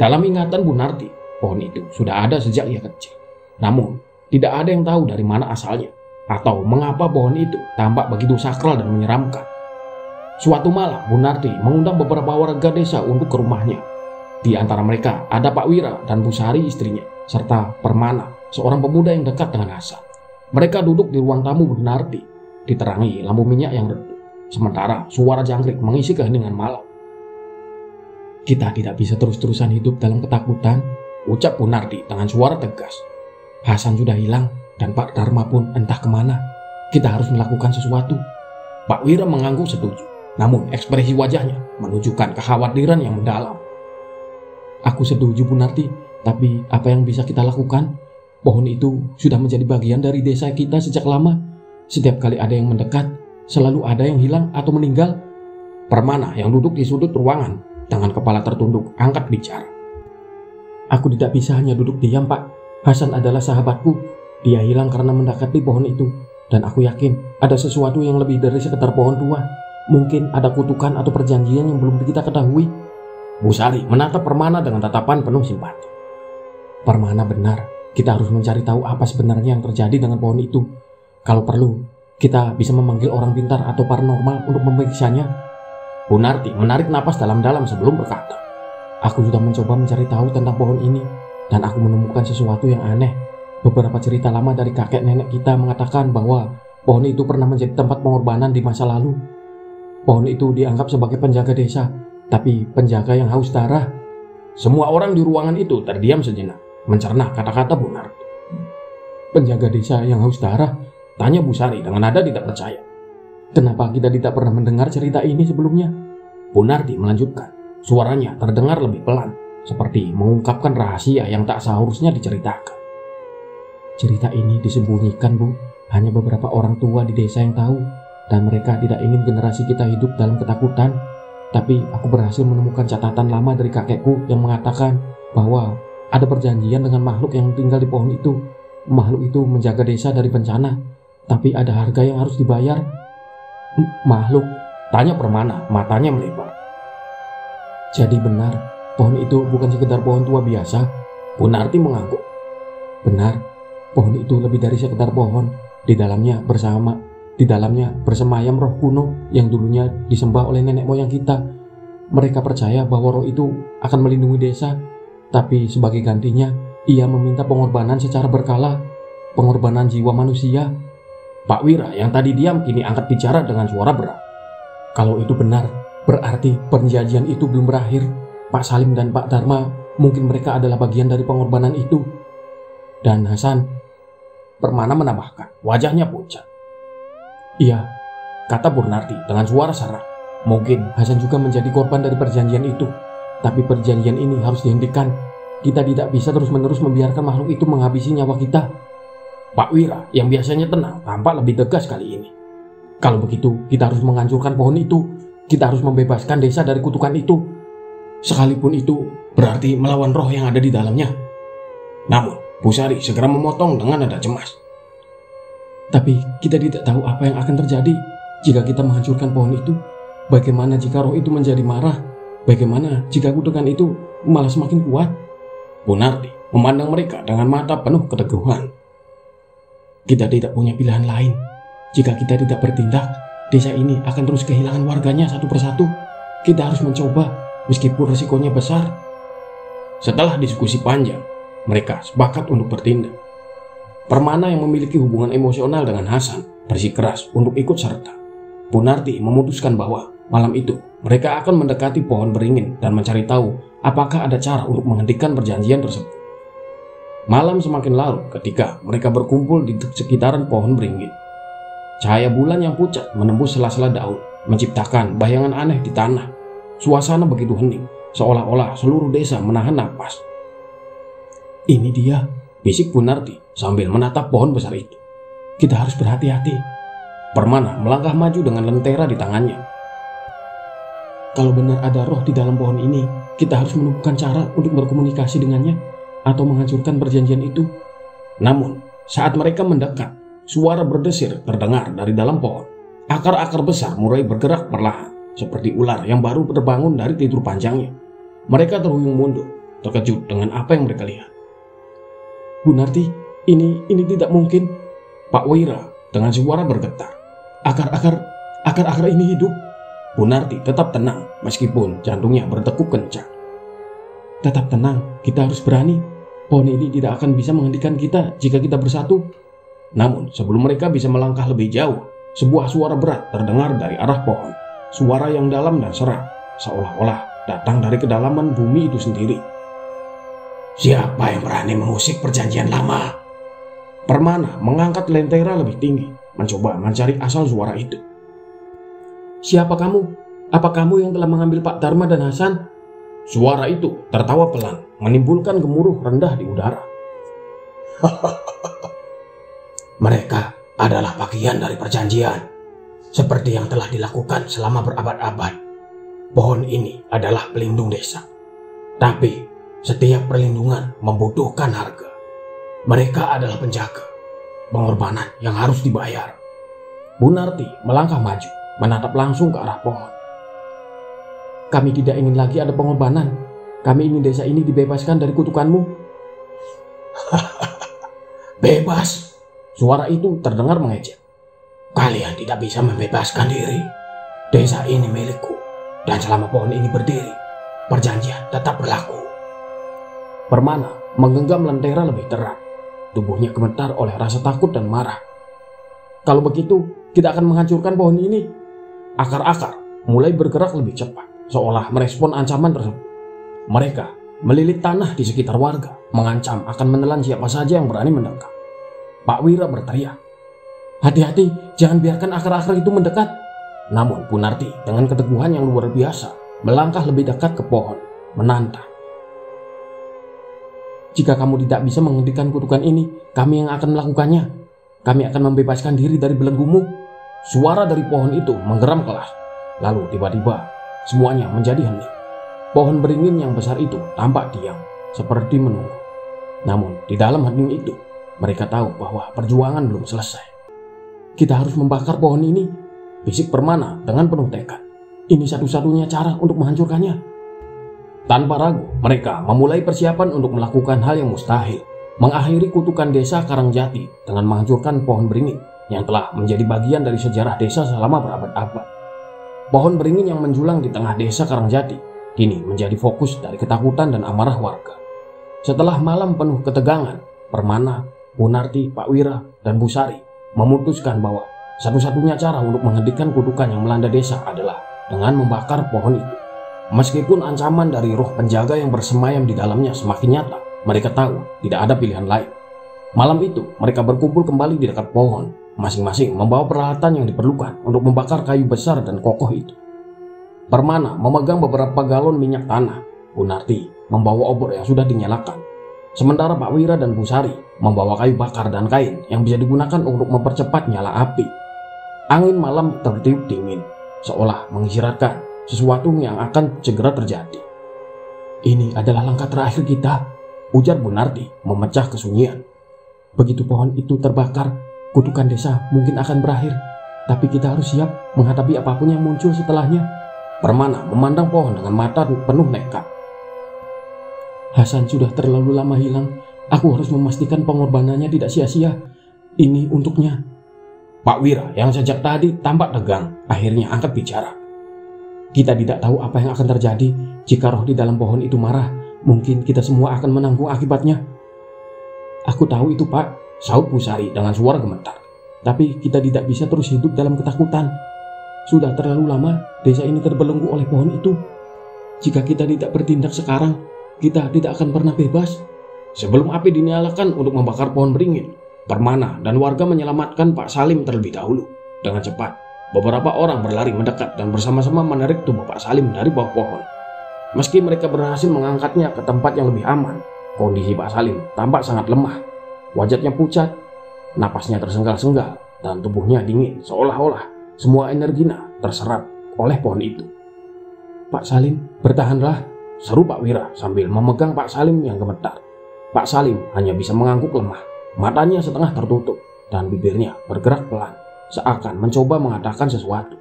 Dalam ingatan Bu Narti, pohon itu sudah ada sejak ia kecil. Namun, tidak ada yang tahu dari mana asalnya, atau mengapa pohon itu tampak begitu sakral dan menyeramkan. Suatu malam, Bu Narti mengundang beberapa warga desa untuk ke rumahnya. Di antara mereka ada Pak Wira dan Bu Sari istrinya, serta Permana, seorang pemuda yang dekat dengan Hasan. Mereka duduk di ruang tamu Bu Narti, diterangi lampu minyak yang redup. Sementara suara jangkrik mengisi keheningan malam. "Kita tidak bisa terus-terusan hidup dalam ketakutan," ucap Bu Narti dengan suara tegas. "Hasan sudah hilang dan Pak Dharma pun entah kemana. Kita harus melakukan sesuatu." Pak Wira mengangguk setuju, namun ekspresi wajahnya menunjukkan kekhawatiran yang mendalam. "Aku setuju Bu Narti, tapi apa yang bisa kita lakukan? Pohon itu sudah menjadi bagian dari desa kita sejak lama. Setiap kali ada yang mendekat, selalu ada yang hilang atau meninggal." Permana yang duduk di sudut ruangan dengan kepala tertunduk angkat bicara. "Aku tidak bisa hanya duduk diam, Pak. Hasan adalah sahabatku. Dia hilang karena mendekati pohon itu. Dan aku yakin ada sesuatu yang lebih dari sekedar pohon tua. Mungkin ada kutukan atau perjanjian yang belum kita ketahui." Bu Sari menatap Permana dengan tatapan penuh simpati. "Permana benar. Kita harus mencari tahu apa sebenarnya yang terjadi dengan pohon itu. Kalau perlu, kita bisa memanggil orang pintar atau paranormal untuk memeriksanya." Bu Narti menarik napas dalam-dalam sebelum berkata, "Aku sudah mencoba mencari tahu tentang pohon ini, dan aku menemukan sesuatu yang aneh. Beberapa cerita lama dari kakek nenek kita mengatakan bahwa pohon itu pernah menjadi tempat pengorbanan di masa lalu. Pohon itu dianggap sebagai penjaga desa, tapi penjaga yang haus darah." Semua orang di ruangan itu terdiam sejenak, mencerna kata-kata Bu Narti. "Penjaga desa yang haus darah?" tanya Bu Sari dengan nada tidak percaya. "Kenapa kita tidak pernah mendengar cerita ini sebelumnya?" Bu Narti melanjutkan. Suaranya terdengar lebih pelan, seperti mengungkapkan rahasia yang tak seharusnya diceritakan. "Cerita ini disembunyikan, Bu. Hanya beberapa orang tua di desa yang tahu, dan mereka tidak ingin generasi kita hidup dalam ketakutan. Tapi aku berhasil menemukan catatan lama dari kakekku yang mengatakan bahwa ada perjanjian dengan makhluk yang tinggal di pohon itu. Makhluk itu menjaga desa dari bencana, tapi ada harga yang harus dibayar." "Makhluk?" tanya Permana, matanya melebar. "Jadi benar, pohon itu bukan sekedar pohon tua biasa?" Bu Narti mengangguk. "Benar, pohon itu lebih dari sekedar pohon. Di dalamnya bersemayam roh kuno yang dulunya disembah oleh nenek moyang kita. Mereka percaya bahwa roh itu akan melindungi desa, tapi sebagai gantinya, ia meminta pengorbanan secara berkala, pengorbanan jiwa manusia." Pak Wira yang tadi diam kini angkat bicara dengan suara berat. "Kalau itu benar, berarti perjanjian itu belum berakhir. Pak Salim dan Pak Dharma, mungkin mereka adalah bagian dari pengorbanan itu. Dan Hasan," Permana menambahkan, wajahnya pucat. "Iya," kata Bu Narti dengan suara serak. "Mungkin Hasan juga menjadi korban dari perjanjian itu. Tapi perjanjian ini harus dihentikan. Kita tidak bisa terus-menerus membiarkan makhluk itu menghabisi nyawa kita." Pak Wira yang biasanya tenang tampak lebih tegas kali ini. "Kalau begitu, kita harus menghancurkan pohon itu. Kita harus membebaskan desa dari kutukan itu. Sekalipun itu berarti melawan roh yang ada di dalamnya." Namun, Bu Sari segera memotong dengan nada cemas. "Tapi kita tidak tahu apa yang akan terjadi jika kita menghancurkan pohon itu. Bagaimana jika roh itu menjadi marah? Bagaimana jika kutukan itu malah semakin kuat?" Bu Narti memandang mereka dengan mata penuh keteguhan. "Kita tidak punya pilihan lain. Jika kita tidak bertindak, desa ini akan terus kehilangan warganya satu persatu. Kita harus mencoba, meskipun resikonya besar." Setelah diskusi panjang, mereka sepakat untuk bertindak. Permana yang memiliki hubungan emosional dengan Hasan bersikeras untuk ikut serta. Bu Narti memutuskan bahwa malam itu mereka akan mendekati pohon beringin dan mencari tahu apakah ada cara untuk menghentikan perjanjian tersebut. Malam semakin larut ketika mereka berkumpul di sekitaran pohon beringin. Cahaya bulan yang pucat menembus sela-sela daun, menciptakan bayangan aneh di tanah. Suasana begitu hening, seolah-olah seluruh desa menahan napas. "Ini dia," bisik Bu Narti sambil menatap pohon besar itu. "Kita harus berhati-hati." Permana melangkah maju dengan lentera di tangannya. "Kalau benar ada roh di dalam pohon ini, kita harus menemukan cara untuk berkomunikasi dengannya atau menghancurkan perjanjian itu." Namun, saat mereka mendekat, suara berdesir terdengar dari dalam pohon. Akar-akar besar mulai bergerak perlahan, seperti ular yang baru terbangun dari tidur panjangnya. Mereka terhuyung mundur, terkejut dengan apa yang mereka lihat. Bu Narti, ini tidak mungkin. Pak Wira dengan suara bergetar. Akar-akar ini hidup. Bu Narti tetap tenang meskipun jantungnya berdegup kencang. Tetap tenang, kita harus berani. Pohon ini tidak akan bisa menghentikan kita jika kita bersatu. Namun sebelum mereka bisa melangkah lebih jauh, sebuah suara berat terdengar dari arah pohon. Suara yang dalam dan serak, seolah-olah datang dari kedalaman bumi itu sendiri. Siapa yang berani mengusik perjanjian lama? Permana mengangkat lentera lebih tinggi, mencoba mencari asal suara itu. Siapa kamu? Apa kamu yang telah mengambil Pak Dharma dan Hasan? Suara itu tertawa pelan, menimbulkan gemuruh rendah di udara. Mereka adalah bagian dari perjanjian, seperti yang telah dilakukan selama berabad-abad. Pohon ini adalah pelindung desa. Tapi setiap perlindungan membutuhkan harga. Mereka adalah penjaga, pengorbanan yang harus dibayar. Bu Narti melangkah maju, menatap langsung ke arah pohon. Kami tidak ingin lagi ada pengorbanan. Kami ingin desa ini dibebaskan dari kutukanmu. Bebas? Suara itu terdengar mengejek. Kalian tidak bisa membebaskan diri. Desa ini milikku, dan selama pohon ini berdiri, perjanjian tetap berlaku. Permana menggenggam lentera lebih erat. Tubuhnya gemetar oleh rasa takut dan marah. Kalau begitu, kita akan menghancurkan pohon ini. Akar-akar mulai bergerak lebih cepat, seolah merespon ancaman tersebut. Mereka melilit tanah di sekitar warga, mengancam akan menelan siapa saja yang berani mendekat. Pak Wira berteriak, hati-hati, jangan biarkan akar-akar itu mendekat. Namun Bu Narti dengan keteguhan yang luar biasa melangkah lebih dekat ke pohon, menantang. Jika kamu tidak bisa menghentikan kutukan ini, kami yang akan melakukannya. Kami akan membebaskan diri dari belenggumu. Suara dari pohon itu menggeram keras. Lalu tiba-tiba semuanya menjadi hening. Pohon beringin yang besar itu tampak diam, seperti menunggu. Namun di dalam hening itu, mereka tahu bahwa perjuangan belum selesai. Kita harus membakar pohon ini, bisik Permana dengan penuh tekad. Ini satu-satunya cara untuk menghancurkannya. Tanpa ragu, mereka memulai persiapan untuk melakukan hal yang mustahil, mengakhiri kutukan desa Karangjati dengan menghancurkan pohon beringin yang telah menjadi bagian dari sejarah desa selama berabad-abad. Pohon beringin yang menjulang di tengah desa Karangjati kini menjadi fokus dari ketakutan dan amarah warga. Setelah malam penuh ketegangan, Permana, Bu Narti, Pak Wira, dan Bu Sari memutuskan bahwa satu-satunya cara untuk menghentikan kutukan yang melanda desa adalah dengan membakar pohon itu. Meskipun ancaman dari roh penjaga yang bersemayam di dalamnya semakin nyata, mereka tahu tidak ada pilihan lain. Malam itu, mereka berkumpul kembali di dekat pohon, masing-masing membawa peralatan yang diperlukan untuk membakar kayu besar dan kokoh itu. Permana memegang beberapa galon minyak tanah, Bu Narti membawa obor yang sudah dinyalakan. Sementara Pak Wira dan Bu Sari membawa kayu bakar dan kain yang bisa digunakan untuk mempercepat nyala api. Angin malam tertiup dingin, seolah mengisyaratkan sesuatu yang akan segera terjadi. Ini adalah langkah terakhir kita, ujar Bu Narti memecah kesunyian. Begitu pohon itu terbakar, kutukan desa mungkin akan berakhir. Tapi kita harus siap menghadapi apapun yang muncul setelahnya. Permana memandang pohon dengan mata penuh nekat. Hasan sudah terlalu lama hilang. Aku harus memastikan pengorbanannya tidak sia-sia. Ini untuknya. Pak Wira yang sejak tadi tampak tegang akhirnya angkat bicara. Kita tidak tahu apa yang akan terjadi jika roh di dalam pohon itu marah. Mungkin kita semua akan menanggung akibatnya. Aku tahu itu, Pak, sahut Bu Sari dengan suara gemetar. Tapi kita tidak bisa terus hidup dalam ketakutan. Sudah terlalu lama desa ini terbelenggu oleh pohon itu. Jika kita tidak bertindak sekarang, kita tidak akan pernah bebas. Sebelum api dinyalakan untuk membakar pohon beringin, Permana dan warga menyelamatkan Pak Salim terlebih dahulu. Dengan cepat, beberapa orang berlari mendekat dan bersama-sama menarik tubuh Pak Salim dari bawah pohon. Meski mereka berhasil mengangkatnya ke tempat yang lebih aman, kondisi Pak Salim tampak sangat lemah. Wajahnya pucat, napasnya tersenggal-senggal, dan tubuhnya dingin seolah-olah semua energinya terserap oleh pohon itu. Pak Salim, bertahanlah, seru Pak Wira sambil memegang Pak Salim yang gemetar. Pak Salim hanya bisa mengangguk lemah, matanya setengah tertutup, dan bibirnya bergerak pelan, seakan mencoba mengatakan sesuatu.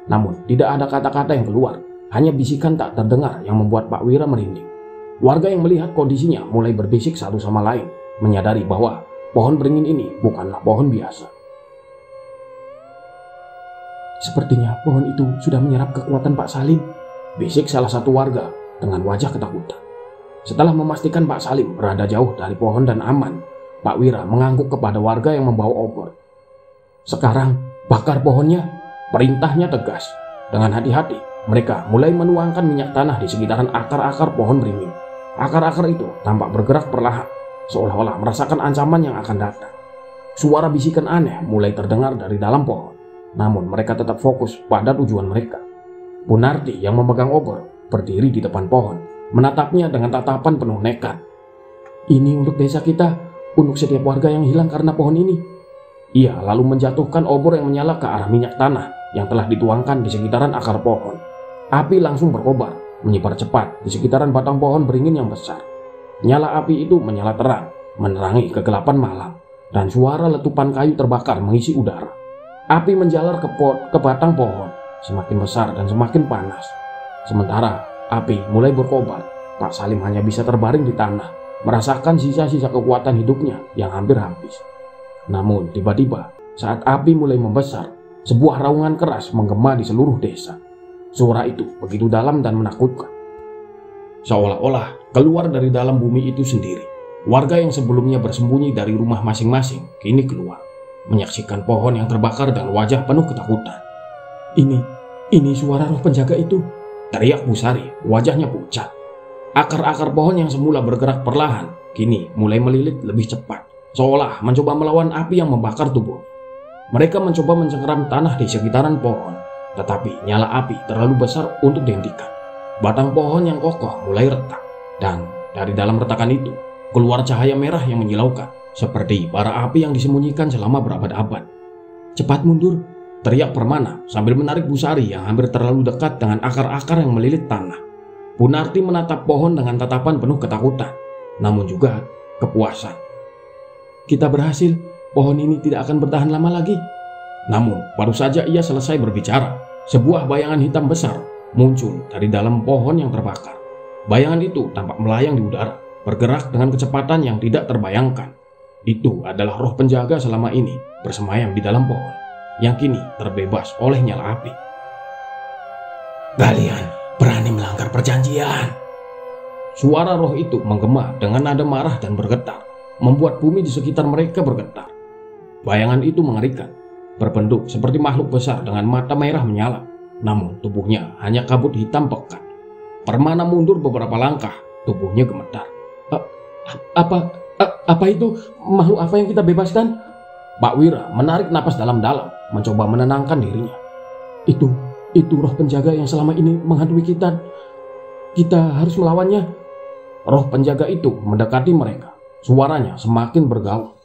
Namun tidak ada kata-kata yang keluar, hanya bisikan tak terdengar yang membuat Pak Wira merinding. Warga yang melihat kondisinya mulai berbisik satu sama lain, menyadari bahwa pohon beringin ini bukanlah pohon biasa. "Sepertinya pohon itu sudah menyerap kekuatan Pak Salim," bisik salah satu warga dengan wajah ketakutan. Setelah memastikan Pak Salim berada jauh dari pohon dan aman, Pak Wira mengangguk kepada warga yang membawa obor. "Sekarang bakar pohonnya," perintahnya tegas. Dengan hati-hati, mereka mulai menuangkan minyak tanah di sekitaran akar-akar pohon beringin. Akar-akar itu tampak bergerak perlahan, seolah-olah merasakan ancaman yang akan datang. Suara bisikan aneh mulai terdengar dari dalam pohon, namun mereka tetap fokus pada tujuan mereka. Punarti yang memegang obor berdiri di depan pohon, menatapnya dengan tatapan penuh nekat. "Ini untuk desa kita, untuk setiap warga yang hilang karena pohon ini." Ia lalu menjatuhkan obor yang menyala ke arah minyak tanah yang telah dituangkan di sekitaran akar pohon. Api langsung berkobar, menyebar cepat di sekitaran batang pohon beringin yang besar. Nyala api itu menyala terang, menerangi kegelapan malam, dan suara letupan kayu terbakar mengisi udara. Api menjalar ke batang pohon, semakin besar dan semakin panas. Sementara api mulai berkobar, Pak Salim hanya bisa terbaring di tanah, merasakan sisa-sisa kekuatan hidupnya yang hampir habis. Namun tiba-tiba saat api mulai membesar, sebuah raungan keras menggema di seluruh desa. Suara itu begitu dalam dan menakutkan, seolah-olah keluar dari dalam bumi itu sendiri. Warga yang sebelumnya bersembunyi dari rumah masing-masing kini keluar, menyaksikan pohon yang terbakar dan wajah penuh ketakutan. Ini suara roh penjaga itu," teriak Bu Sari, wajahnya pucat. Akar-akar pohon yang semula bergerak perlahan, kini mulai melilit lebih cepat, seolah mencoba melawan api yang membakar tubuh. Mereka mencoba mencengkeram tanah di sekitaran pohon, tetapi nyala api terlalu besar untuk dihentikan. Batang pohon yang kokoh mulai retak, dan dari dalam retakan itu keluar cahaya merah yang menyilaukan, seperti bara api yang disembunyikan selama berabad-abad. "Cepat mundur," teriak Permana sambil menarik Bu Sari yang hampir terlalu dekat dengan akar-akar yang melilit tanah. Punarti menatap pohon dengan tatapan penuh ketakutan, namun juga kepuasan. "Kita berhasil, pohon ini tidak akan bertahan lama lagi." Namun baru saja ia selesai berbicara, sebuah bayangan hitam besar muncul dari dalam pohon yang terbakar. Bayangan itu tampak melayang di udara, bergerak dengan kecepatan yang tidak terbayangkan. Itu adalah roh penjaga selama ini bersemayam di dalam pohon, yang kini terbebas oleh nyala api. "Kalian berani melanggar perjanjian!" Suara roh itu menggema dengan nada marah dan bergetar, membuat bumi di sekitar mereka bergetar. Bayangan itu mengerikan, berbentuk seperti makhluk besar dengan mata merah menyala, namun tubuhnya hanya kabut hitam pekat. Permana mundur beberapa langkah, tubuhnya gemetar. Apa itu? Makhluk apa yang kita bebaskan?" Pak Wira menarik napas dalam-dalam, mencoba menenangkan dirinya. Itu roh penjaga yang selama ini menghantui kita. Kita harus melawannya." Roh penjaga itu mendekati mereka. Suaranya semakin bergaung.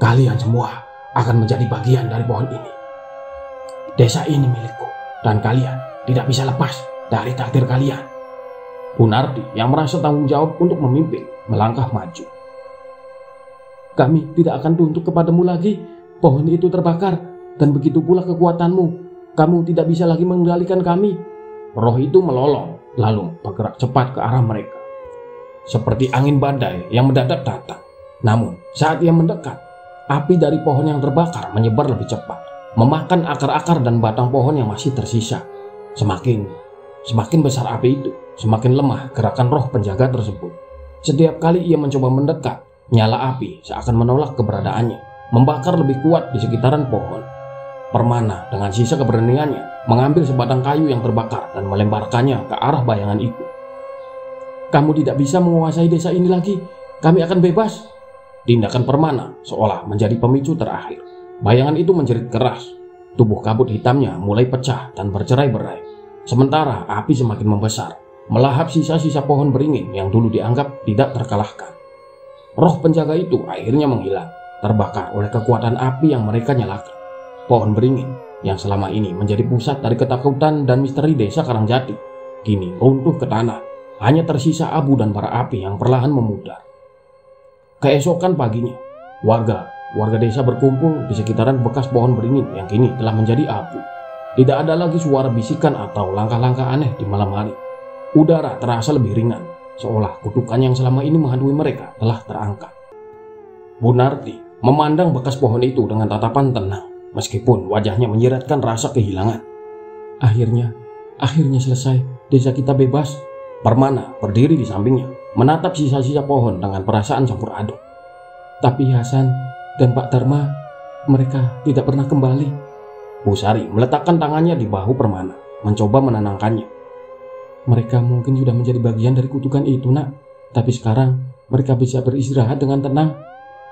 "Kalian semua akan menjadi bagian dari pohon ini. Desa ini milikku, dan kalian tidak bisa lepas dari takdir kalian." Punarti yang merasa tanggung jawab untuk memimpin melangkah maju. "Kami tidak akan tunduk kepadamu lagi. Pohon itu terbakar, dan begitu pula kekuatanmu. Kamu tidak bisa lagi mengendalikan kami." Roh itu melolong, lalu bergerak cepat ke arah mereka, seperti angin badai yang mendadak datang. Namun saat ia mendekat, api dari pohon yang terbakar menyebar lebih cepat, memakan akar-akar dan batang pohon yang masih tersisa. Semakin besar api itu, semakin lemah gerakan roh penjaga tersebut. Setiap kali ia mencoba mendekat, nyala api seakan menolak keberadaannya, membakar lebih kuat di sekitaran pohon. Permana dengan sisa keberaniannya mengambil sebatang kayu yang terbakar dan melemparkannya ke arah bayangan itu. "Kamu tidak bisa menguasai desa ini lagi. Kami akan bebas." Tindakan Permana seolah menjadi pemicu terakhir. Bayangan itu menjerit keras. Tubuh kabut hitamnya mulai pecah dan bercerai-berai. Sementara api semakin membesar, melahap sisa-sisa pohon beringin yang dulu dianggap tidak terkalahkan. Roh penjaga itu akhirnya menghilang, terbakar oleh kekuatan api yang mereka nyalakan. Pohon beringin yang selama ini menjadi pusat dari ketakutan dan misteri desa Karangjati kini runtuh ke tanah, hanya tersisa abu dan bara api yang perlahan memudar. Keesokan paginya, warga warga desa berkumpul di sekitaran bekas pohon beringin yang kini telah menjadi abu. Tidak ada lagi suara bisikan atau langkah-langkah aneh di malam hari. Udara terasa lebih ringan, seolah kutukan yang selama ini menghantui mereka telah terangkat. Bu Narti memandang bekas pohon itu dengan tatapan tenang, meskipun wajahnya menyiratkan rasa kehilangan. Akhirnya selesai, desa kita bebas. Permana berdiri di sampingnya, menatap sisa-sisa pohon dengan perasaan campur aduk. Tapi Hasan dan Pak Dharma, mereka tidak pernah kembali. Bu Sari meletakkan tangannya di bahu Permana, mencoba menenangkannya. Mereka mungkin sudah menjadi bagian dari kutukan itu, nak. Tapi sekarang mereka bisa beristirahat dengan tenang.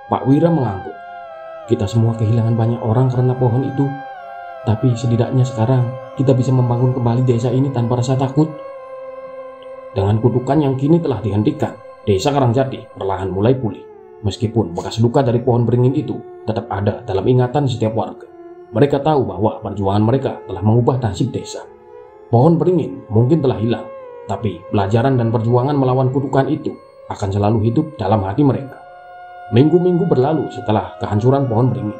Pak Wira mengangguk. Kita semua kehilangan banyak orang karena pohon itu. Tapi setidaknya sekarang kita bisa membangun kembali desa ini tanpa rasa takut. Dengan kutukan yang kini telah dihentikan, desa Karangjati perlahan mulai pulih. Meskipun bekas luka dari pohon beringin itu tetap ada dalam ingatan setiap warga. Mereka tahu bahwa perjuangan mereka telah mengubah nasib desa. Pohon beringin mungkin telah hilang, tapi pelajaran dan perjuangan melawan kutukan itu akan selalu hidup dalam hati mereka. Minggu-minggu berlalu setelah kehancuran pohon beringin.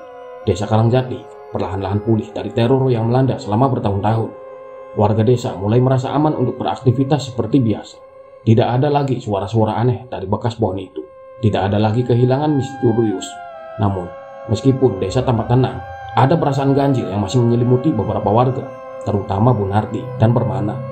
Desa Karangjati perlahan-lahan pulih dari teror yang melanda selama bertahun-tahun. Warga desa mulai merasa aman untuk beraktivitas seperti biasa. Tidak ada lagi suara-suara aneh dari bekas pohon itu. Tidak ada lagi kehilangan misterius. Namun, meskipun desa tampak tenang, ada perasaan ganjil yang masih menyelimuti beberapa warga, terutama Bu Narti dan Permana.